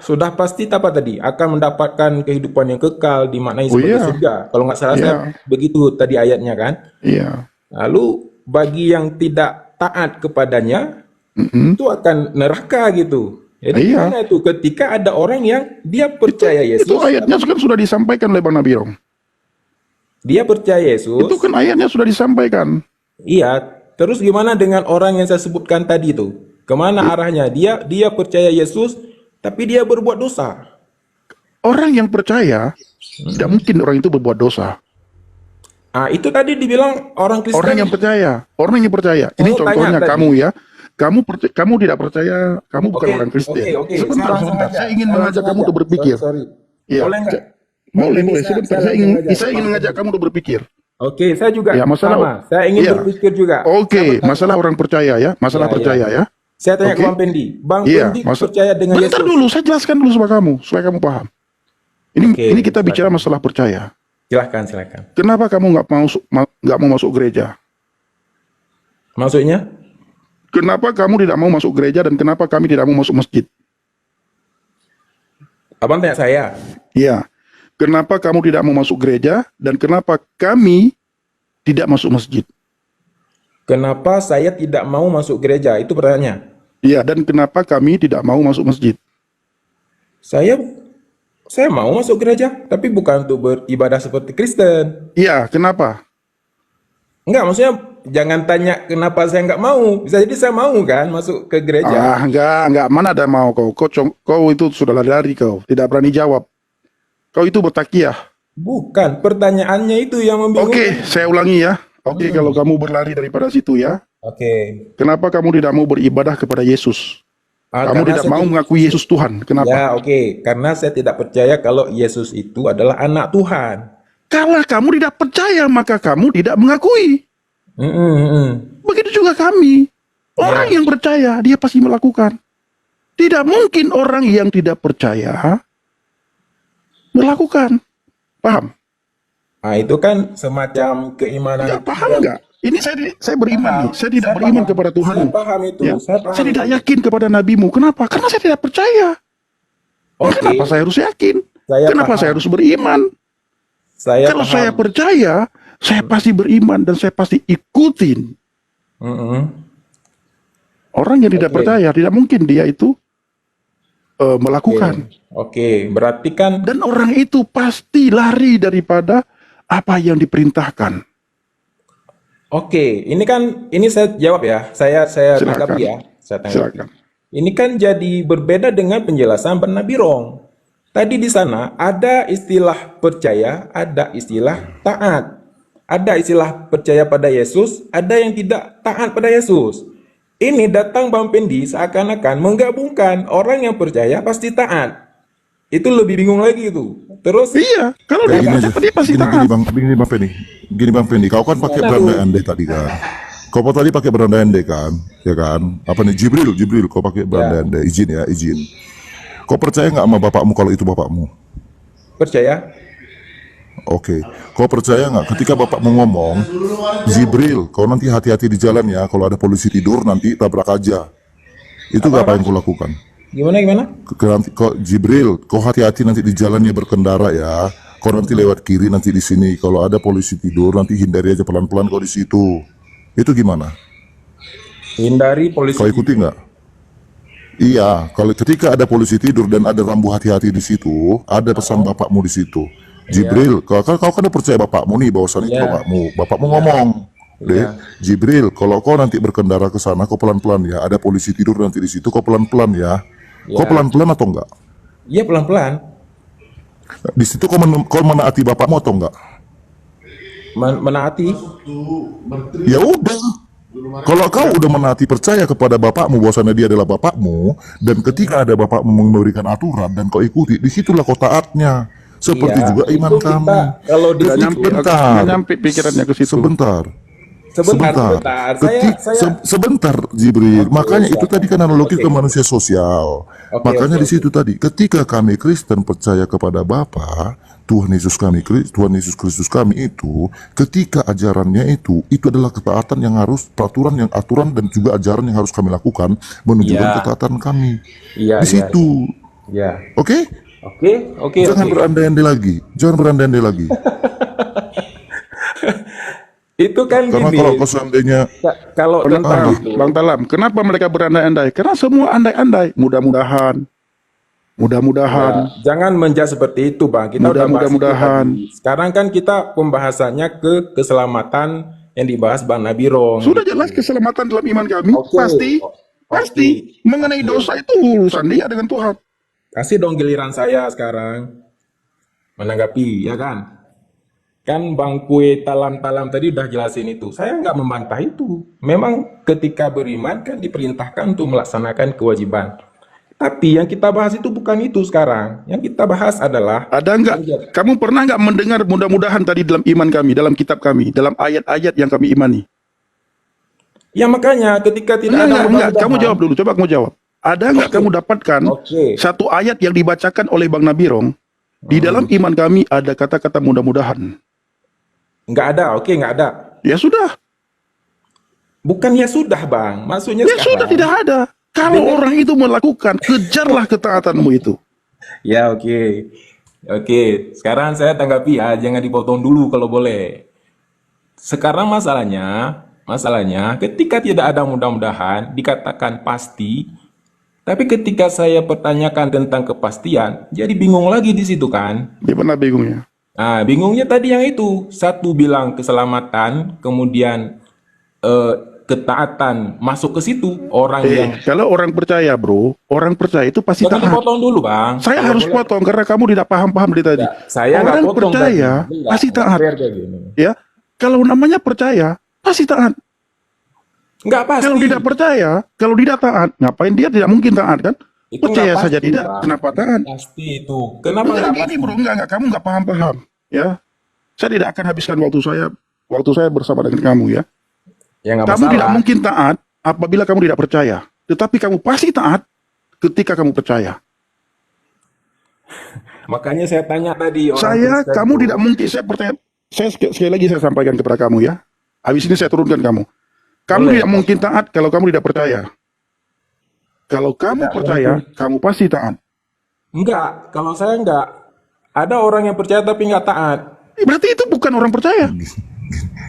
Speaker 2: sudah pasti apa tadi akan mendapatkan kehidupan yang kekal dimaknai
Speaker 3: Oh,
Speaker 2: seperti
Speaker 3: iya.
Speaker 2: surga. Kalau nggak salah saya
Speaker 3: Iya.
Speaker 2: begitu tadi ayatnya kan.
Speaker 3: Iya.
Speaker 2: Lalu bagi yang tidak taat kepadanya itu akan neraka gitu. Jadi
Speaker 3: Iya.
Speaker 2: gimana itu ketika ada orang yang dia percaya Yesus,
Speaker 3: Itu ayatnya kan sudah disampaikan oleh Bang Nabi Rong.
Speaker 2: dia percaya Yesus,
Speaker 3: Itu kan ayatnya sudah disampaikan.
Speaker 2: iya. Terus gimana dengan orang yang saya sebutkan tadi itu? Kemana arahnya? Dia percaya Yesus, tapi dia berbuat dosa.
Speaker 3: Orang yang percaya, tidak mungkin orang itu berbuat dosa.
Speaker 2: Ah, itu tadi dibilang orang Kristen.
Speaker 3: Orang yang percaya, orang yang percaya. Ini
Speaker 2: Saya
Speaker 3: contohnya
Speaker 2: tanya tadi.
Speaker 3: kamu ya. Kamu tidak percaya, kamu bukan
Speaker 2: Oke,
Speaker 3: orang Kristen.
Speaker 2: oke.
Speaker 3: Sebentar,
Speaker 2: Langsung
Speaker 3: sebentar.
Speaker 2: aja.
Speaker 3: Saya ingin
Speaker 2: Langsung
Speaker 3: mengajak kamu
Speaker 2: aja.
Speaker 3: untuk berpikir.
Speaker 2: Sorry.
Speaker 3: Iya.
Speaker 2: Boleh nggak?
Speaker 3: Boleh.
Speaker 2: Bisa,
Speaker 3: Sebentar.
Speaker 2: saya
Speaker 3: Saya ingin,
Speaker 2: langsung aja.
Speaker 3: saya ingin mengajak kamu untuk berpikir.
Speaker 2: Oke, saya juga
Speaker 3: Ya, masalah-
Speaker 2: sama. Saya ingin
Speaker 3: iya.
Speaker 2: berpikir juga.
Speaker 3: Oke,
Speaker 2: Saya
Speaker 3: masalah orang percaya ya. Masalah
Speaker 2: Ya,
Speaker 3: percaya ya.
Speaker 2: Saya tanya ke
Speaker 3: Oke.
Speaker 2: Bang Pendi. Bang
Speaker 3: Iya,
Speaker 2: Pendi
Speaker 3: masa-
Speaker 2: percaya dengan
Speaker 3: Bentar
Speaker 2: Yesus.
Speaker 3: dulu, saya jelaskan dulu sama kamu supaya kamu paham.
Speaker 2: Oke,
Speaker 3: Ini kita
Speaker 2: silakan.
Speaker 3: bicara masalah percaya.
Speaker 2: Silakan.
Speaker 3: Kenapa kamu nggak mau masuk gereja?
Speaker 2: Maksudnya?
Speaker 3: Kenapa kamu tidak mau masuk gereja dan kenapa kami tidak mau masuk masjid?
Speaker 2: Abang tanya saya.
Speaker 3: Iya. Kenapa kamu tidak mau masuk gereja dan kenapa kami tidak masuk masjid?
Speaker 2: Kenapa saya tidak mau masuk gereja? Itu pertanyaannya.
Speaker 3: Iya, dan kenapa kami tidak mau masuk masjid?
Speaker 2: Saya mau masuk gereja, tapi bukan untuk beribadah seperti Kristen.
Speaker 3: Iya, kenapa?
Speaker 2: Enggak, maksudnya jangan tanya kenapa saya nggak mau. Bisa jadi saya mau kan masuk ke gereja.
Speaker 3: Enggak, mana ada mau kau. Kau itu sudah lari-lari kau, tidak berani jawab. Kau itu bertakiah.
Speaker 2: Bukan, pertanyaannya itu yang membingungkan.
Speaker 3: Oke, saya ulangi ya. Oke, kalau kamu berlari daripada situ ya.
Speaker 2: Oke.
Speaker 3: Kenapa kamu tidak mau beribadah kepada Yesus? Kamu
Speaker 2: Karena
Speaker 3: tidak
Speaker 2: saya
Speaker 3: mau mengakui Yesus Tuhan. Kenapa?
Speaker 2: Ya, oke. Karena saya tidak percaya kalau Yesus itu adalah anak Tuhan.
Speaker 3: Kalau kamu tidak percaya, maka kamu tidak mengakui. Begitu juga kami. Orang yang percaya, dia pasti melakukan. Tidak mungkin orang yang tidak percaya melakukan. Paham?
Speaker 2: Nah, itu kan semacam keimanan.
Speaker 3: Enggak paham enggak? Ini saya beriman nih. Saya tidak beriman kepada Tuhan.
Speaker 2: Saya paham itu.
Speaker 3: Ya.
Speaker 2: Saya paham.
Speaker 3: Saya tidak yakin kepada nabimu. Kenapa? Karena saya tidak percaya.
Speaker 2: Oke.
Speaker 3: Kenapa saya harus yakin?
Speaker 2: Saya
Speaker 3: Kenapa
Speaker 2: paham.
Speaker 3: saya harus beriman? Kalau
Speaker 2: paham.
Speaker 3: saya percaya, saya pasti beriman dan saya pasti ikutin.
Speaker 2: Mm-mm.
Speaker 3: Orang yang tidak
Speaker 2: Oke.
Speaker 3: percaya, tidak mungkin dia itu melakukan.
Speaker 2: Oke, berarti kan
Speaker 3: Dan orang itu pasti lari daripada apa yang diperintahkan.
Speaker 2: oke, ini saya jawab ya. Saya
Speaker 3: Silakan.
Speaker 2: tanggapi ya. Saya tanggapi.
Speaker 3: Silakan.
Speaker 2: Ini kan jadi berbeda dengan penjelasan Nabi Rong. Tadi di sana ada istilah percaya, ada istilah taat. Ada istilah percaya pada Yesus, ada yang tidak taat pada Yesus. Ini datang Bang Pendi seakan-akan menggabungkan orang yang percaya pasti taat. Itu lebih bingung lagi itu. Terus
Speaker 3: Iya, kalau dia
Speaker 5: Kayak gini aja.
Speaker 3: percaya dia pasti
Speaker 5: Gini,
Speaker 3: taat.
Speaker 5: gini Bang Penny. Gini Bang Penny, kau kan pakai berandai andai tadi kan. Kau tadi pakai berandai andai kan, ya kan? Apa nih Jibril, kau pakai berandai andai. Izin. Kau percaya nggak sama bapakmu kalau itu bapakmu?
Speaker 2: percaya?
Speaker 5: Oke. Kau percaya nggak ketika bapakmu ngomong, Jibril, kau nanti hati-hati di jalan ya. Kalau ada polisi tidur nanti tabrak aja. Itu apa yang kau lakukan?
Speaker 2: Gimana?
Speaker 5: Nanti kau Jibril, kau hati-hati nanti di jalannya berkendara ya. Kau nanti lewat kiri nanti di sini. Kalau ada polisi tidur nanti hindari aja pelan-pelan kau di situ. Itu gimana?
Speaker 2: Hindari polisi.
Speaker 5: Kau ikuti nggak? Iya, kalau ketika ada polisi tidur dan ada rambu hati-hati di situ, ada pesan bapakmu di situ. Jibril, kau kan udah percaya bapakmu nih, bahwasannya itu
Speaker 2: Iya.
Speaker 5: bapakmu ngomong, deh, Jibril, kalau kau nanti berkendara ke sana, kau pelan-pelan ya. Ada polisi tidur nanti di situ, kau pelan-pelan ya. Kau pelan-pelan atau enggak?
Speaker 2: Iya, pelan-pelan.
Speaker 5: Di situ kau menaati bapakmu atau enggak?
Speaker 2: Menaati.
Speaker 5: Ya udah. Kalau kau udah menaati percaya kepada bapakmu bahwasannya dia adalah bapakmu, dan ketika ada bapakmu memberikan aturan dan kau ikuti, disitulah kau taatnya. Seperti
Speaker 2: Iya,
Speaker 5: juga iman
Speaker 2: itu kita,
Speaker 5: kami.
Speaker 2: kalau di
Speaker 3: Nggak
Speaker 2: situ-
Speaker 3: nyampe,
Speaker 5: Sebentar.
Speaker 3: nggak nyampe pikirannya ke situ.
Speaker 5: Sebentar.
Speaker 2: Sebentar.
Speaker 5: Sebentar, Jibril. Makanya itu tadi kan analogi ke manusia sosial. Makanya di situ tadi, ketika kami Kristen percaya kepada Bapa, Tuhan Yesus Kristus kami itu, ketika ajarannya itu adalah ketaatan yang harus aturan dan juga ajaran yang harus kami lakukan menunjukkan
Speaker 2: Iya.
Speaker 5: ketaatan kami.
Speaker 2: Iya,
Speaker 5: Di situ.
Speaker 2: Iya.
Speaker 5: Oke?
Speaker 2: Oke.
Speaker 5: Jangan berandai-andai lagi.
Speaker 2: Itu kan
Speaker 5: Karena
Speaker 2: gini.
Speaker 5: kalau seandainya
Speaker 2: Kalau tentang itu,
Speaker 3: Bang Talam, kenapa mereka berandai-andai? Karena semua andai-andai. Mudah-mudahan.
Speaker 2: jangan menjudge seperti itu, Bang. Kita udah bahas itu
Speaker 3: Mudah-mudahan.
Speaker 2: tadi. Sekarang kan kita pembahasannya ke keselamatan yang dibahas Bang Nabi Rong.
Speaker 3: Sudah jelas keselamatan dalam iman kami.
Speaker 2: Oke.
Speaker 3: Pasti. Mengenai dosa itu urusan dia dengan Tuhan.
Speaker 2: Kasih dong giliran saya sekarang menanggapi, ya kan? Kan Bang Kue Talam tadi udah jelasin itu. Saya nggak membantah itu. Memang ketika beriman kan diperintahkan untuk melaksanakan kewajiban. Tapi yang kita bahas itu bukan itu sekarang. Yang kita bahas adalah
Speaker 3: Ada enggak? Kamu pernah enggak mendengar mudah-mudahan tadi dalam iman kami, dalam kitab kami, dalam ayat-ayat yang kami imani?
Speaker 2: ya makanya ketika tidak ada
Speaker 3: Enggak.
Speaker 2: mudah-mudahan.
Speaker 3: Kamu jawab dulu. Coba kamu jawab. Ada enggak kamu dapatkan
Speaker 2: Oke.
Speaker 3: satu ayat yang dibacakan oleh Bang Nabi Rong? Di dalam iman kami ada kata-kata mudah-mudahan.
Speaker 2: Nggak ada, oke nggak ada.
Speaker 3: Ya sudah.
Speaker 2: Bukan ya sudah Bang, maksudnya
Speaker 3: Ya sudah,
Speaker 2: sekarang.
Speaker 3: tidak ada. Kalau orang itu melakukan, kejarlah ketaatanmu itu.
Speaker 2: Ya oke. Oke, sekarang saya tanggapi ya, jangan dipotong dulu kalau boleh. Sekarang masalahnya ketika tidak ada mudah-mudahan dikatakan pasti, tapi ketika saya pertanyakan tentang kepastian, jadi bingung lagi di situ kan.
Speaker 3: Di mana bingungnya?
Speaker 2: Nah, bingungnya tadi yang itu. Satu bilang keselamatan, kemudian ketaatan masuk ke situ. Orang yang
Speaker 3: Kalau orang percaya, bro, orang percaya itu pasti
Speaker 2: jangan
Speaker 3: taat.
Speaker 2: dipotong dulu, Bang.
Speaker 3: Saya
Speaker 2: Kalau
Speaker 3: harus
Speaker 2: boleh.
Speaker 3: potong karena kamu tidak paham-paham dari tadi.
Speaker 2: Nggak, saya nggak
Speaker 3: Orang
Speaker 2: potong
Speaker 3: percaya
Speaker 2: tadi. Nggak,
Speaker 3: pasti
Speaker 2: nggak
Speaker 3: taat.
Speaker 2: fair kayak gini.
Speaker 3: Ya, kalau namanya percaya pasti taat.
Speaker 2: Nggak pasti.
Speaker 3: Kalau tidak percaya, kalau tidak taat, ngapain dia tidak mungkin taat kan?
Speaker 2: Itu
Speaker 3: Percaya
Speaker 2: nggak
Speaker 3: saja
Speaker 2: pasti,
Speaker 3: tidak,
Speaker 2: Bang.
Speaker 3: kenapa taat?
Speaker 2: Pasti itu. Kenapa
Speaker 3: Enggak
Speaker 2: nggak
Speaker 3: gini
Speaker 2: pasti?
Speaker 3: bro, enggak, kamu enggak paham-paham. Ya, saya tidak akan habiskan waktu saya bersama dengan kamu ya.
Speaker 2: Ya nggak
Speaker 3: Kamu
Speaker 2: masalah.
Speaker 3: tidak mungkin taat apabila kamu tidak percaya. Tetapi kamu pasti taat ketika kamu percaya.
Speaker 2: Makanya saya tanya tadi orang Kristen
Speaker 3: Kamu
Speaker 2: tuh,
Speaker 3: tidak mungkin, saya percaya, sekali lagi saya sampaikan kepada kamu ya. Habis ini saya turunkan kamu. Kamu
Speaker 2: boleh,
Speaker 3: tidak mungkin taat kalau kamu tidak percaya. Kalau kamu
Speaker 2: tidak
Speaker 3: percaya,
Speaker 2: mungkin.
Speaker 3: kamu pasti taat.
Speaker 2: Enggak, kalau saya enggak. Ada orang yang percaya tapi enggak taat.
Speaker 3: Berarti itu bukan orang percaya.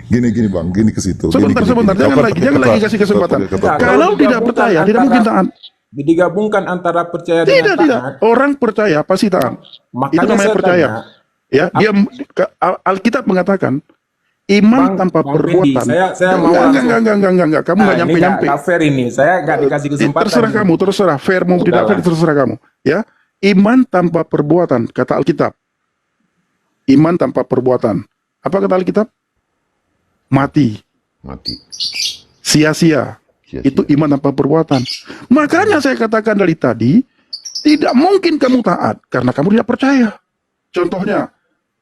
Speaker 5: Gini Bang, gini ke situ.
Speaker 3: Sebentar, jangan lagi kasih kesempatan.
Speaker 2: Enggak,
Speaker 3: Kalau tidak
Speaker 2: digabungkan
Speaker 3: percaya, tidak
Speaker 2: antara-
Speaker 3: mungkin taat.
Speaker 2: digabungkan antara percaya dengan
Speaker 3: Tidak.
Speaker 2: taat.
Speaker 3: Orang percaya pasti taat.
Speaker 2: Makanya
Speaker 3: Itu namanya
Speaker 2: saya
Speaker 3: percaya.
Speaker 2: tanya,
Speaker 3: Ya, Alkitab mengatakan iman tanpa
Speaker 2: Bang
Speaker 3: perbuatan.
Speaker 2: Fendi, saya mau langsung.
Speaker 3: Enggak. Kamu nggak
Speaker 2: Ini
Speaker 3: nyampe-nyampe.
Speaker 2: nggak fair ini. Saya nggak dikasih kesempatan.
Speaker 3: Terserah kamu, terserah. Fair mau tidak fair,
Speaker 2: Udahlah.
Speaker 3: terserah kamu. Ya, iman tanpa perbuatan, kata Alkitab. Iman tanpa perbuatan. Apa kata Alkitab? Mati,
Speaker 4: Mati.
Speaker 3: sia-sia.
Speaker 4: Sia-sia.
Speaker 3: Itu iman tanpa perbuatan. Makanya saya katakan dari tadi, tidak mungkin kamu taat karena kamu tidak percaya. Contohnya,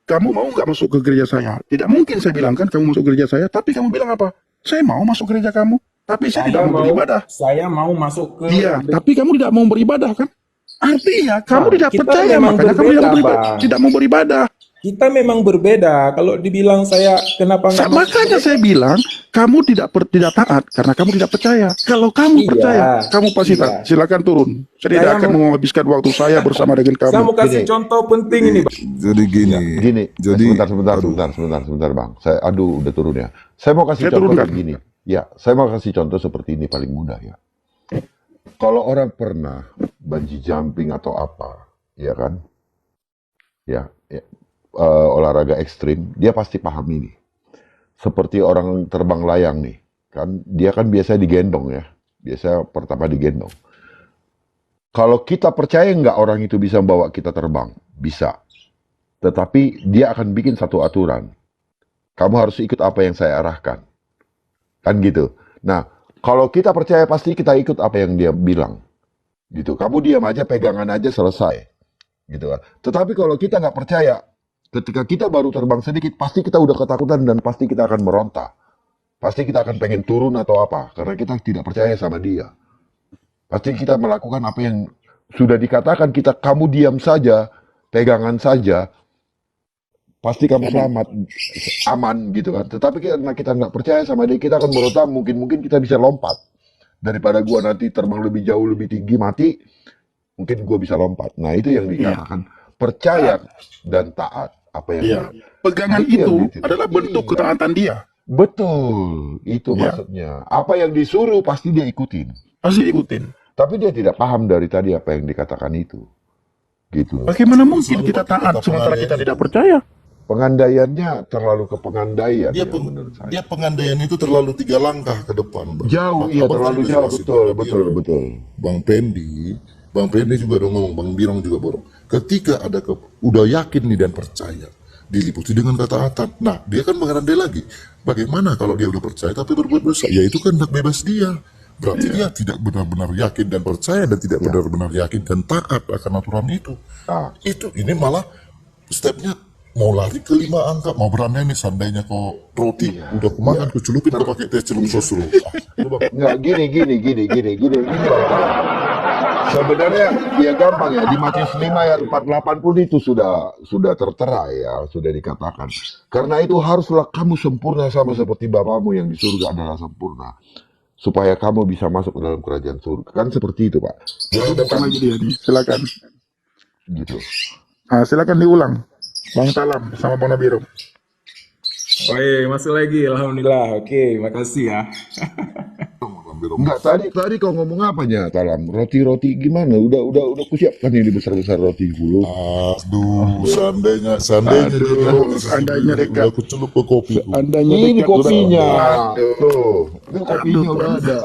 Speaker 3: kamu mau nggak masuk ke gereja saya? Tidak mungkin saya bilang kan kamu masuk gereja saya, tapi kamu bilang apa? Saya mau masuk gereja kamu, tapi saya tidak mau beribadah.
Speaker 2: Saya mau masuk ke.
Speaker 3: Iya, tapi kamu tidak mau beribadah kan? Artinya kamu
Speaker 2: Bang,
Speaker 3: tidak
Speaker 2: kita
Speaker 3: percaya,
Speaker 2: memang
Speaker 3: makanya kamu tidak mau
Speaker 2: berbeda,
Speaker 3: beribadah.
Speaker 2: Bang.
Speaker 3: Tidak mau beribadah.
Speaker 2: Kita memang berbeda. Kalau dibilang saya kenapa nggak masuk
Speaker 3: Makanya
Speaker 2: gereja?
Speaker 3: saya bilang kamu tidak taat karena kamu tidak percaya. Kalau kamu
Speaker 2: Iya,
Speaker 3: percaya, kamu pasti
Speaker 2: iya.
Speaker 3: taat. Silakan turun. Saya tidak
Speaker 2: Saya
Speaker 3: akan menghabiskan waktu saya bersama dengan
Speaker 2: Saya
Speaker 3: kamu.
Speaker 2: mau kasih
Speaker 4: Gini.
Speaker 2: contoh penting ini, Bang.
Speaker 5: Jadi gini.
Speaker 4: Gini,
Speaker 5: Jadi
Speaker 4: sebentar Bang. Saya udah turun ya. Saya mau kasih
Speaker 3: Saya
Speaker 4: contoh
Speaker 3: turunkan.
Speaker 4: begini. Ya, saya mau kasih contoh seperti ini paling mudah ya. Kalau orang pernah bungee jumping atau apa, ya kan? Ya, olahraga ekstrim, dia pasti paham ini. Seperti orang terbang layang nih, kan dia kan biasa digendong ya. Biasa pertama digendong. Kalau kita percaya nggak orang itu bisa membawa kita terbang? Bisa. Tetapi dia akan bikin satu aturan. Kamu harus ikut apa yang saya arahkan. Kan gitu. Nah, kalau kita percaya pasti kita ikut apa yang dia bilang. Gitu. Kamu diam aja, pegangan aja, selesai. Gitu kan. Tetapi kalau kita nggak percaya, ketika kita baru terbang sedikit, pasti kita udah ketakutan dan pasti kita akan meronta. Pasti kita akan pengen turun atau apa. Karena kita tidak percaya sama dia. Pasti kita melakukan apa yang sudah dikatakan kita, kamu diam saja, pegangan saja, pasti kamu selamat, aman gitu kan. Tetapi karena kita nggak percaya sama dia, kita akan meronta, mungkin kita bisa lompat. Daripada gua nanti terbang lebih jauh, lebih tinggi, mati, mungkin gua bisa lompat. Nah itu yang dikatakan, percaya dan taat. Apa yang
Speaker 3: Iya. Pegangan
Speaker 4: Itu yang
Speaker 3: itu
Speaker 4: dititik.
Speaker 3: adalah bentuk
Speaker 4: Iya.
Speaker 3: ketaatan dia.
Speaker 4: Betul, itu
Speaker 3: Iya.
Speaker 4: maksudnya. Apa yang disuruh pasti dia ikutin.
Speaker 3: Pasti ikutin.
Speaker 4: Tapi dia tidak paham dari tadi apa yang dikatakan itu. Gitu.
Speaker 3: Bagaimana mungkin kita taat sementara kita tidak percaya?
Speaker 4: Pengandaiannya terlalu ke pengandaian
Speaker 5: dia
Speaker 4: ya, menurut saya.
Speaker 5: dia pengandaian itu terlalu 3 langkah ke depan, Bang.
Speaker 4: Jauh,
Speaker 5: Bang,
Speaker 4: iya
Speaker 5: Abang
Speaker 4: terlalu
Speaker 5: tadi
Speaker 4: jauh,
Speaker 5: kasih
Speaker 4: betul,
Speaker 5: tahu
Speaker 4: betul,
Speaker 5: dia.
Speaker 4: betul.
Speaker 5: Bang Pendi juga udah ngomong, Bang Birong juga borong. Ketika ada udah yakin nih dan percaya, diliputi dengan ketaatan. Nah, dia kan mengandai lagi. Bagaimana kalau dia udah percaya tapi berbuat dosa? Ya itu kan hak bebas dia. Berarti dia tidak benar-benar yakin dan percaya dan tidak benar-benar yakin dan taat akan aturan itu.
Speaker 4: Ah.
Speaker 5: Itu ini malah stepnya mau lari ke 5 angka, mau berandai nih seandainya kau roti udah kumakan kuculupin kau pakai teh celup sos dulu.
Speaker 4: Nggak, gini, Bang. Sebenarnya ya gampang ya, di Matius 5 ayat 48 pun itu sudah tertera ya, sudah dikatakan. Karena itu haruslah kamu sempurna sama seperti Bapamu yang di surga adalah sempurna. Supaya kamu bisa masuk ke dalam kerajaan surga. Kan seperti itu, Pak.
Speaker 3: Jadi datang lagi dia nih. Silakan.
Speaker 4: Gitu.
Speaker 3: Silakan diulang. Bang Salam sama Bang Nabiro.
Speaker 2: Oke, masuk lagi. Alhamdulillah. Oke, makasih ya.
Speaker 4: Enggak, tadi kau ngomong apanya, Talam? Roti gimana? Udah kusiapkan ini besar-besar roti dulu.
Speaker 5: Aduh, seandainya
Speaker 3: seandainya dekat.
Speaker 5: udah kucelup ke kopi.
Speaker 3: Andanya
Speaker 4: Ini
Speaker 3: dekat.
Speaker 4: kopinya.
Speaker 3: Aduh.
Speaker 4: Tuh, itu kopinya udah ada.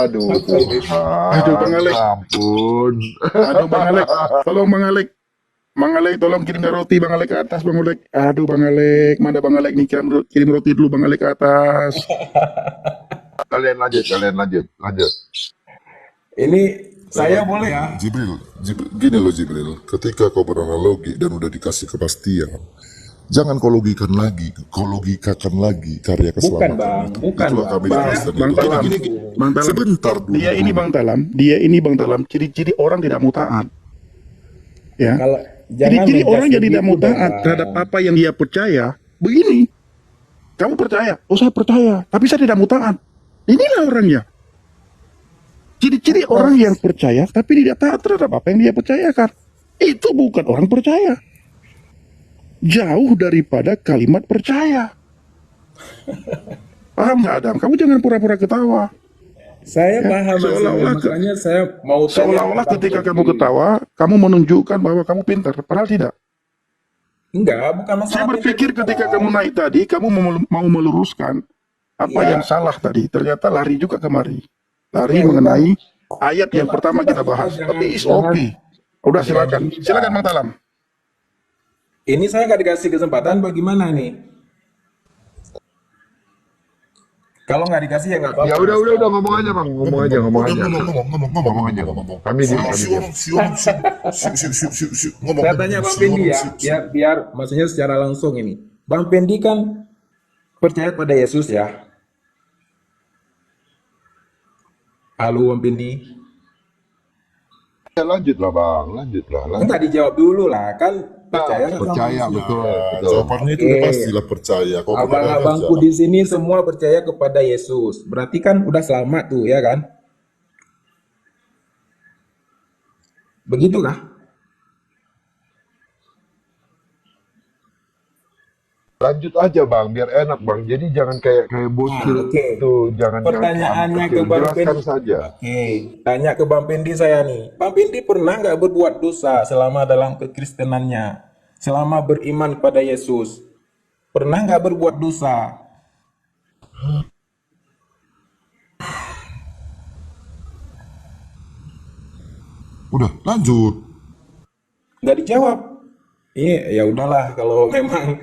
Speaker 4: Aduh,
Speaker 3: Aduh, Bang Alek.
Speaker 4: ampun.
Speaker 3: Aduh Bang Alek. Tolong Bang Alek. Bang Alek tolong kirim roti Bang Alek ke atas Bang Alek. Aduh Bang Alek. Mana Bang Alek nih, kirim roti dulu Bang Alek ke atas.
Speaker 4: Kalian lanjut.
Speaker 2: Ini saya boleh ya?
Speaker 5: Jibril, gini loh Jibril, ketika kau beranalogi dan udah dikasih kepastian, Jangan kau logikakan lagi karya
Speaker 2: Bukan
Speaker 5: keselamatan
Speaker 2: bang,
Speaker 5: itu.
Speaker 2: bukan
Speaker 5: Itulah
Speaker 2: bang.
Speaker 5: kami di Kristen
Speaker 3: Bang
Speaker 5: itu.
Speaker 3: Talam,
Speaker 5: Gini,
Speaker 3: Bang Talam,
Speaker 5: sebentar dulu.
Speaker 3: dia ini Bang Talam, ciri-ciri orang tidak mau taat. Ya.
Speaker 2: Kalau jangan
Speaker 3: Ciri-ciri orang
Speaker 2: menjudge
Speaker 3: yang tidak mau
Speaker 2: begitu dong,
Speaker 3: taat
Speaker 2: Bang.
Speaker 3: terhadap apa yang dia percaya, begini. Kamu percaya? Oh saya percaya, tapi saya tidak mau taat. Inilah orangnya. Ciri-ciri orang yang percaya tapi tidak taat terhadap apa yang dia percayakan. Itu bukan orang percaya. Jauh daripada kalimat percaya. Paham nggak Adam? Kamu jangan pura-pura ketawa.
Speaker 2: Saya paham maksudnya,
Speaker 3: Seolah-olah
Speaker 2: makanya saya mau tanya
Speaker 3: Seolah-olah
Speaker 2: ke Bang
Speaker 3: ketika
Speaker 2: Fendi.
Speaker 3: kamu ketawa, kamu menunjukkan bahwa kamu pintar. Padahal tidak.
Speaker 2: Enggak, bukan masalah
Speaker 3: Saya berpikir
Speaker 2: pintar.
Speaker 3: ketika kamu naik tadi, kamu mau meluruskan apa
Speaker 2: Iya.
Speaker 3: yang salah tadi. Ternyata lari juga kemari. Lari
Speaker 2: Ya,
Speaker 3: mengenai ayat yang pertama kita
Speaker 2: Sudah,
Speaker 3: bahas.
Speaker 2: jangan-
Speaker 3: Tapi is
Speaker 2: jangan-
Speaker 3: okay. Udah silakan. Silakan Bang Talam.
Speaker 2: Ini saya nggak dikasih kesempatan bagaimana nih? Kalau nggak dikasih ya nggak apa-apa.
Speaker 4: Ya udah ngomong aja bang, ngomong aja.
Speaker 5: Ngomong
Speaker 4: aja. Kami di
Speaker 2: Saya tanya Bang Pendi ya, biar maksudnya secara langsung ini. Bang Pendi kan percaya pada Yesus ya. Halo Bang Pendi.
Speaker 4: Ya, lanjut lah bang, lanjut.
Speaker 2: Enggak dijawab dulu lah, kan percaya nggak sama
Speaker 4: Percaya,
Speaker 2: Yesus?
Speaker 4: betul.
Speaker 5: Jawabannya itu
Speaker 2: Oke.
Speaker 5: pastilah percaya. Kau percaya
Speaker 2: Abang-abangku
Speaker 5: aja.
Speaker 2: di sini semua percaya kepada Yesus. Berarti kan udah selamat tuh, ya kan? Begitukah?
Speaker 4: Lanjut aja bang, biar enak bang. Jadi jangan kayak bocil
Speaker 2: Oke.
Speaker 4: itu, jangan
Speaker 2: Pertanyaannya ke Bang
Speaker 4: jelaskan
Speaker 2: Pendi.
Speaker 4: saja.
Speaker 2: Oke, tanya ke Bang Pendi saya nih. Bang Pendi pernah nggak berbuat dosa selama dalam kekristenannya? Selama beriman pada Yesus? Pernah nggak berbuat dosa?
Speaker 5: Udah, lanjut.
Speaker 2: Nggak dijawab. Iya, ya udahlah kalau memang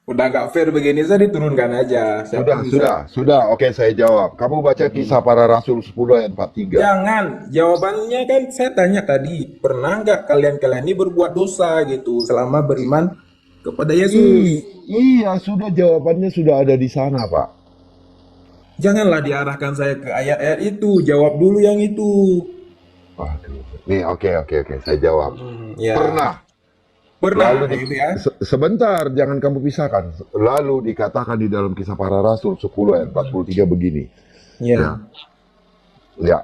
Speaker 2: udah nggak fair begini saya diturunkan aja. Saya pun bisa-
Speaker 4: Sudah. Oke, saya jawab. Kamu baca kisah para rasul 10 ayat 43.
Speaker 2: Jangan, jawabannya kan saya tanya tadi, pernah nggak kalian ini berbuat dosa gitu selama beriman kepada Yesus?
Speaker 4: Iya, sudah jawabannya sudah ada di sana, Pak.
Speaker 2: Janganlah diarahkan saya ke ayat-ayat itu, jawab dulu yang itu.
Speaker 4: Waduh. Nih, oke, saya jawab.
Speaker 2: Ya.
Speaker 4: Pernah.
Speaker 2: Pernah gitu ya.
Speaker 4: Sebentar, jangan kamu pisahkan. Lalu dikatakan di dalam kisah para rasul 10 ayat 43 begini.
Speaker 2: Ya.
Speaker 4: Ya,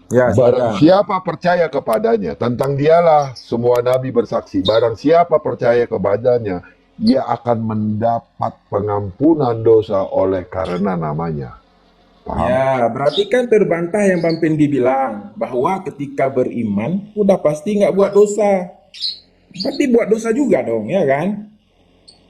Speaker 2: Ya,
Speaker 4: barang
Speaker 2: silakan.
Speaker 4: siapa percaya kepadanya, tentang dialah semua nabi bersaksi. Barang siapa percaya kepadanya, ia akan mendapat pengampunan dosa oleh karena namanya. Paham?
Speaker 2: Ya, berarti kan terbantah yang Bang Pendi bilang bahwa ketika beriman udah pasti nggak buat dosa. Berarti buat dosa juga dong, ya kan?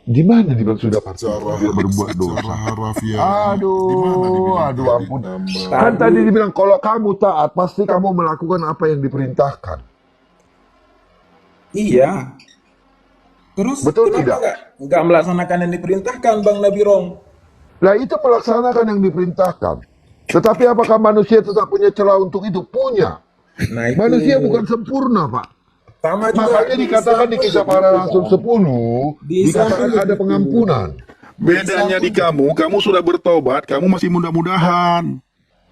Speaker 4: Di mana dibilang sudah pasti
Speaker 5: Secara
Speaker 4: dia berbuat
Speaker 5: secara
Speaker 4: dosa?
Speaker 5: harafiah.
Speaker 4: Aduh,
Speaker 5: Di mana dibilang
Speaker 4: aduh,
Speaker 5: tadi
Speaker 4: ampun.
Speaker 5: tambah?
Speaker 4: Kan tadi dibilang kalau kamu taat, pasti kamu melakukan apa yang diperintahkan.
Speaker 2: Iya. Terus
Speaker 4: Betul
Speaker 2: kenapa
Speaker 4: tidak?
Speaker 2: nggak melaksanakan yang diperintahkan Bang Nabirong?
Speaker 4: Nah, itu melaksanakan yang diperintahkan. Tetapi apakah manusia tetap punya celah untuk itu? Punya.
Speaker 2: Nah, itu
Speaker 4: Manusia bukan sempurna, Pak.
Speaker 2: sama juga
Speaker 4: Makanya dikatakan di kisah para rasul 10, dikatakan ada pengampunan.
Speaker 3: Bedanya di kamu sudah bertobat, kamu masih mudah-mudahan.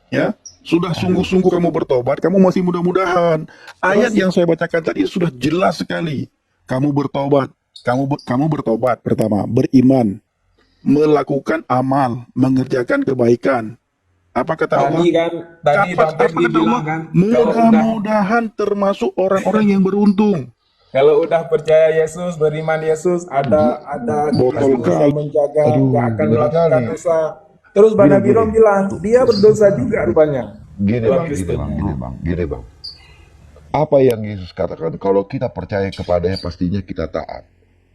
Speaker 3: Ya, sudah sungguh-sungguh kamu bertobat, kamu masih mudah-mudahan. Ayat yang saya bacakan tadi sudah jelas sekali. Kamu bertobat, kamu bertobat pertama, beriman, melakukan amal, mengerjakan kebaikan. Apa kata Allah?
Speaker 2: tadi Bang
Speaker 3: Apa
Speaker 2: Pendi
Speaker 3: kata
Speaker 2: bilang
Speaker 3: Allah?
Speaker 2: kan, kalau udah
Speaker 3: Mudah-mudahan termasuk orang-orang yang beruntung.
Speaker 2: kalau udah percaya Yesus, beriman Yesus, ada
Speaker 3: Botol
Speaker 2: bisa
Speaker 3: kali.
Speaker 2: menjaga, nggak akan
Speaker 4: berat
Speaker 2: melakukan
Speaker 4: kali.
Speaker 2: dosa. Terus Bang Nabirong bilang dia berdosa juga rupanya.
Speaker 4: Gini
Speaker 2: Dalam
Speaker 4: bang,
Speaker 2: Kristen.
Speaker 4: gini bang. Apa yang Yesus katakan? Kalau kita percaya kepadanya, pastinya kita taat.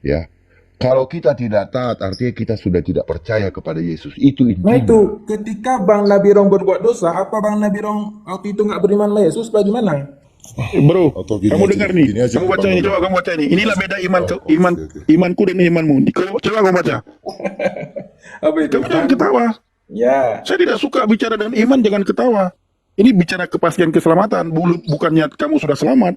Speaker 4: Ya. Kalau kita tidak taat, artinya kita sudah tidak percaya kepada Yesus. Itu
Speaker 2: Nah
Speaker 4: intinya.
Speaker 2: itu, ketika Bang Nabirong berbuat dosa, apa Bang Nabirong waktu itu nggak beriman sama Yesus, bagaimana?
Speaker 3: Bro,
Speaker 5: Atau gini
Speaker 3: kamu
Speaker 5: aja,
Speaker 3: dengar nih,
Speaker 5: gini aja,
Speaker 3: kamu baca
Speaker 5: Bang
Speaker 3: ini,
Speaker 5: Nabirong.
Speaker 3: coba kamu baca ini. Inilah beda
Speaker 5: Oke.
Speaker 3: imanku dan imanmu. Coba kamu baca.
Speaker 2: Apa itu?
Speaker 3: Kamu jangan ketawa.
Speaker 2: Ya,
Speaker 3: Saya tidak suka bicara dengan iman, jangan ketawa. Ini bicara kepastian keselamatan, bukannya kamu sudah selamat.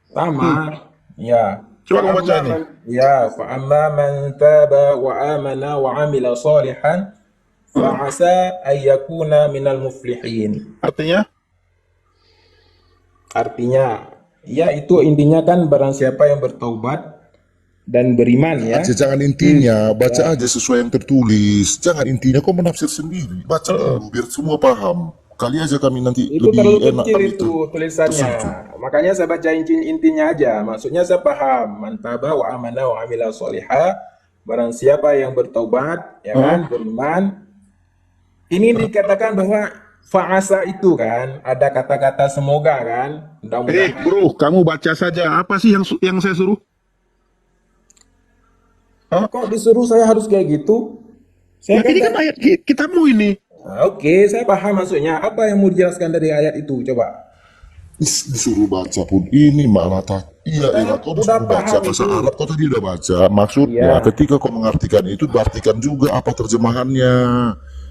Speaker 2: sama. Ya,
Speaker 3: Coba kamu baca ini.
Speaker 2: Ya, fa amma man taba wa amana wa amila salihan fa asa ay yakuna minal muflihin. Artinya, ya itu intinya kan barang siapa yang bertaubat dan beriman ya.
Speaker 5: Jangan intinya, baca aja sesuai yang tertulis. Jangan intinya kau menafsir sendiri. Baca dulu biar semua paham. Kali aja kami nanti
Speaker 2: Itu
Speaker 5: lebih
Speaker 2: terlalu
Speaker 5: enak
Speaker 2: kecil
Speaker 5: kami
Speaker 2: itu tulisannya. Makanya saya baca intinya aja. Maksudnya saya paham. Mantaba wa amana wa amila solihah. Barang siapa yang bertaubat, ya kan, beriman. Ini dikatakan bahwa fa'asa itu kan, ada kata-kata semoga kan. Mudah-mudahan.
Speaker 3: Bro, kamu baca saja. Apa sih yang saya suruh?
Speaker 2: Kok disuruh saya harus kayak gitu? Saya
Speaker 3: Ini kan ayat kitamu ini.
Speaker 2: Oke, saya paham maksudnya. Apa yang mau dijelaskan dari ayat itu? Coba.
Speaker 5: disuruh baca pun ini malah tak. Iya, kau disuruh baca bahasa Arab, kau tadi udah baca. Maksudnya ketika kau mengartikan itu, artikan juga apa terjemahannya.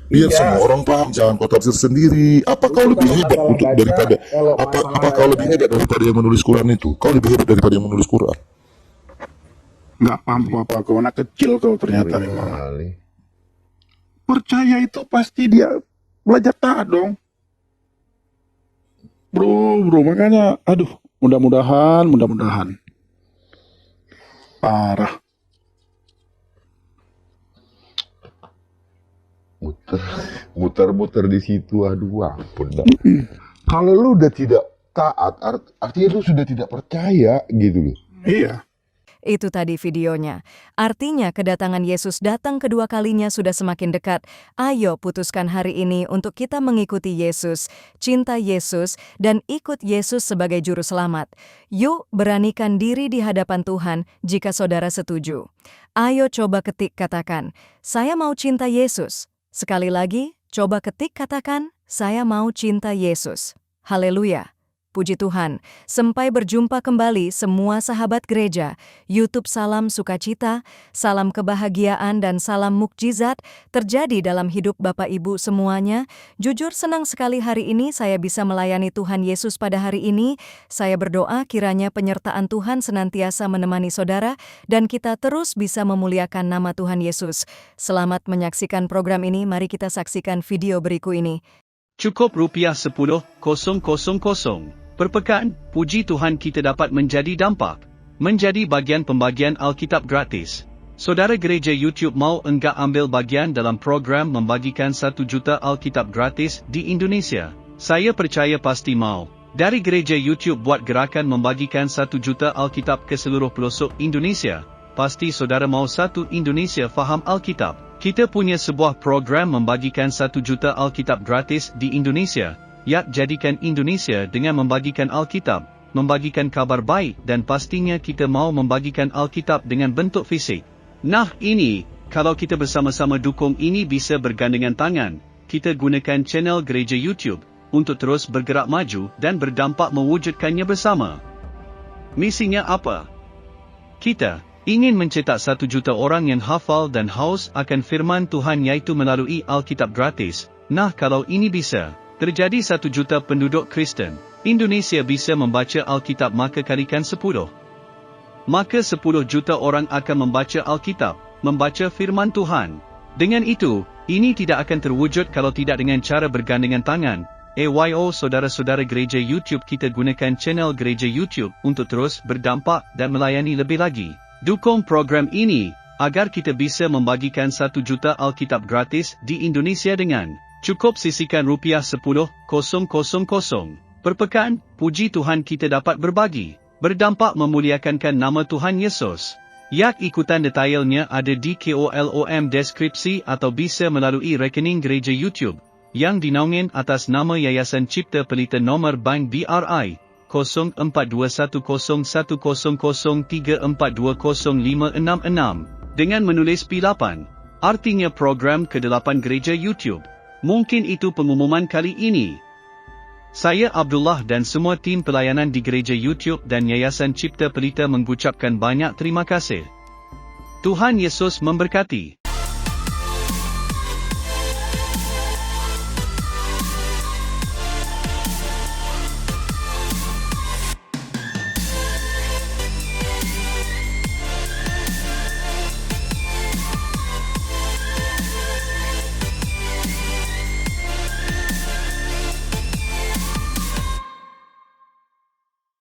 Speaker 5: Biar semua orang paham, jangan kau tafsir sendiri. Apa kau lebih hebat untuk daripada apa kau lebih hebat daripada yang menulis Quran itu? Kau lebih hebat daripada yang menulis Quran?
Speaker 3: Nggak paham apa kau, anak kecil kau ternyata memang. Percaya itu pasti dia belajar taat dong. Bro, makanya, aduh, mudah-mudahan. Parah.
Speaker 4: Muter-muter di situ, aduh ampun. Kalau lu udah tidak taat, artinya lu sudah tidak percaya gitu loh.
Speaker 3: Iya.
Speaker 1: Itu tadi videonya. Artinya kedatangan Yesus datang kedua kalinya sudah semakin dekat. Ayo putuskan hari ini untuk kita mengikuti Yesus, cinta Yesus, dan ikut Yesus sebagai juru selamat. Yuk beranikan diri di hadapan Tuhan jika saudara setuju. Ayo coba ketik katakan, saya mau cinta Yesus. Sekali lagi, coba ketik katakan, saya mau cinta Yesus. Haleluya. Puji Tuhan, sampai berjumpa kembali semua sahabat gereja. YouTube salam sukacita, salam kebahagiaan dan salam mukjizat terjadi dalam hidup Bapak Ibu semuanya. Jujur senang sekali hari ini saya bisa melayani Tuhan Yesus pada hari ini. Saya berdoa kiranya penyertaan Tuhan senantiasa menemani saudara dan kita terus bisa memuliakan nama Tuhan Yesus. Selamat menyaksikan program ini, mari kita saksikan video berikut ini.
Speaker 6: Cukup rupiah 10,000 per pekan, puji Tuhan kita dapat menjadi dampak, menjadi bagian pembagian Alkitab gratis. Saudara gereja YouTube mau enggak ambil bagian dalam program membagikan 1 juta Alkitab gratis di Indonesia? Saya percaya pasti mau. Dari gereja YouTube buat gerakan membagikan 1 juta Alkitab ke seluruh pelosok Indonesia, pasti saudara mau satu Indonesia faham Alkitab. Kita punya sebuah program membagikan 1 juta Alkitab gratis di Indonesia. Jadikan Indonesia dengan membagikan Alkitab, membagikan kabar baik dan pastinya kita mau membagikan Alkitab dengan bentuk fisik. Nah ini, kalau kita bersama-sama dukung ini bisa bergandengan tangan, kita gunakan channel gereja YouTube untuk terus bergerak maju dan berdampak mewujudkannya bersama. Misinya apa? Kita ingin mencetak 1 juta orang yang hafal dan haus akan firman Tuhan yaitu melalui Alkitab gratis. Nah kalau ini bisa terjadi 1 juta penduduk Kristen, Indonesia bisa membaca Alkitab maka kalikan 10. Maka 10 juta orang akan membaca Alkitab, membaca firman Tuhan. Dengan itu, ini tidak akan terwujud kalau tidak dengan cara bergandengan tangan. Saudara-saudara gereja YouTube kita gunakan channel gereja YouTube untuk terus berdampak dan melayani lebih lagi. Dukung program ini, agar kita bisa membagikan 1 juta Alkitab gratis di Indonesia dengan cukup sisihkan rupiah 10,000 per pekan. Puji Tuhan kita dapat berbagi, berdampak memuliakan nama Tuhan Yesus. Ikutan detailnya ada di kolom deskripsi atau bisa melalui rekening gereja YouTube yang dinaungin atas nama Yayasan Cipta Pelita nomor bank BRI 04210034205666 dengan menulis P8, artinya program ke-8 gereja YouTube. Mungkin itu pengumuman kali ini. Saya Abdullah dan semua tim pelayanan di gereja YouTube dan Yayasan Cipta Pelita mengucapkan banyak terima kasih. Tuhan Yesus memberkati.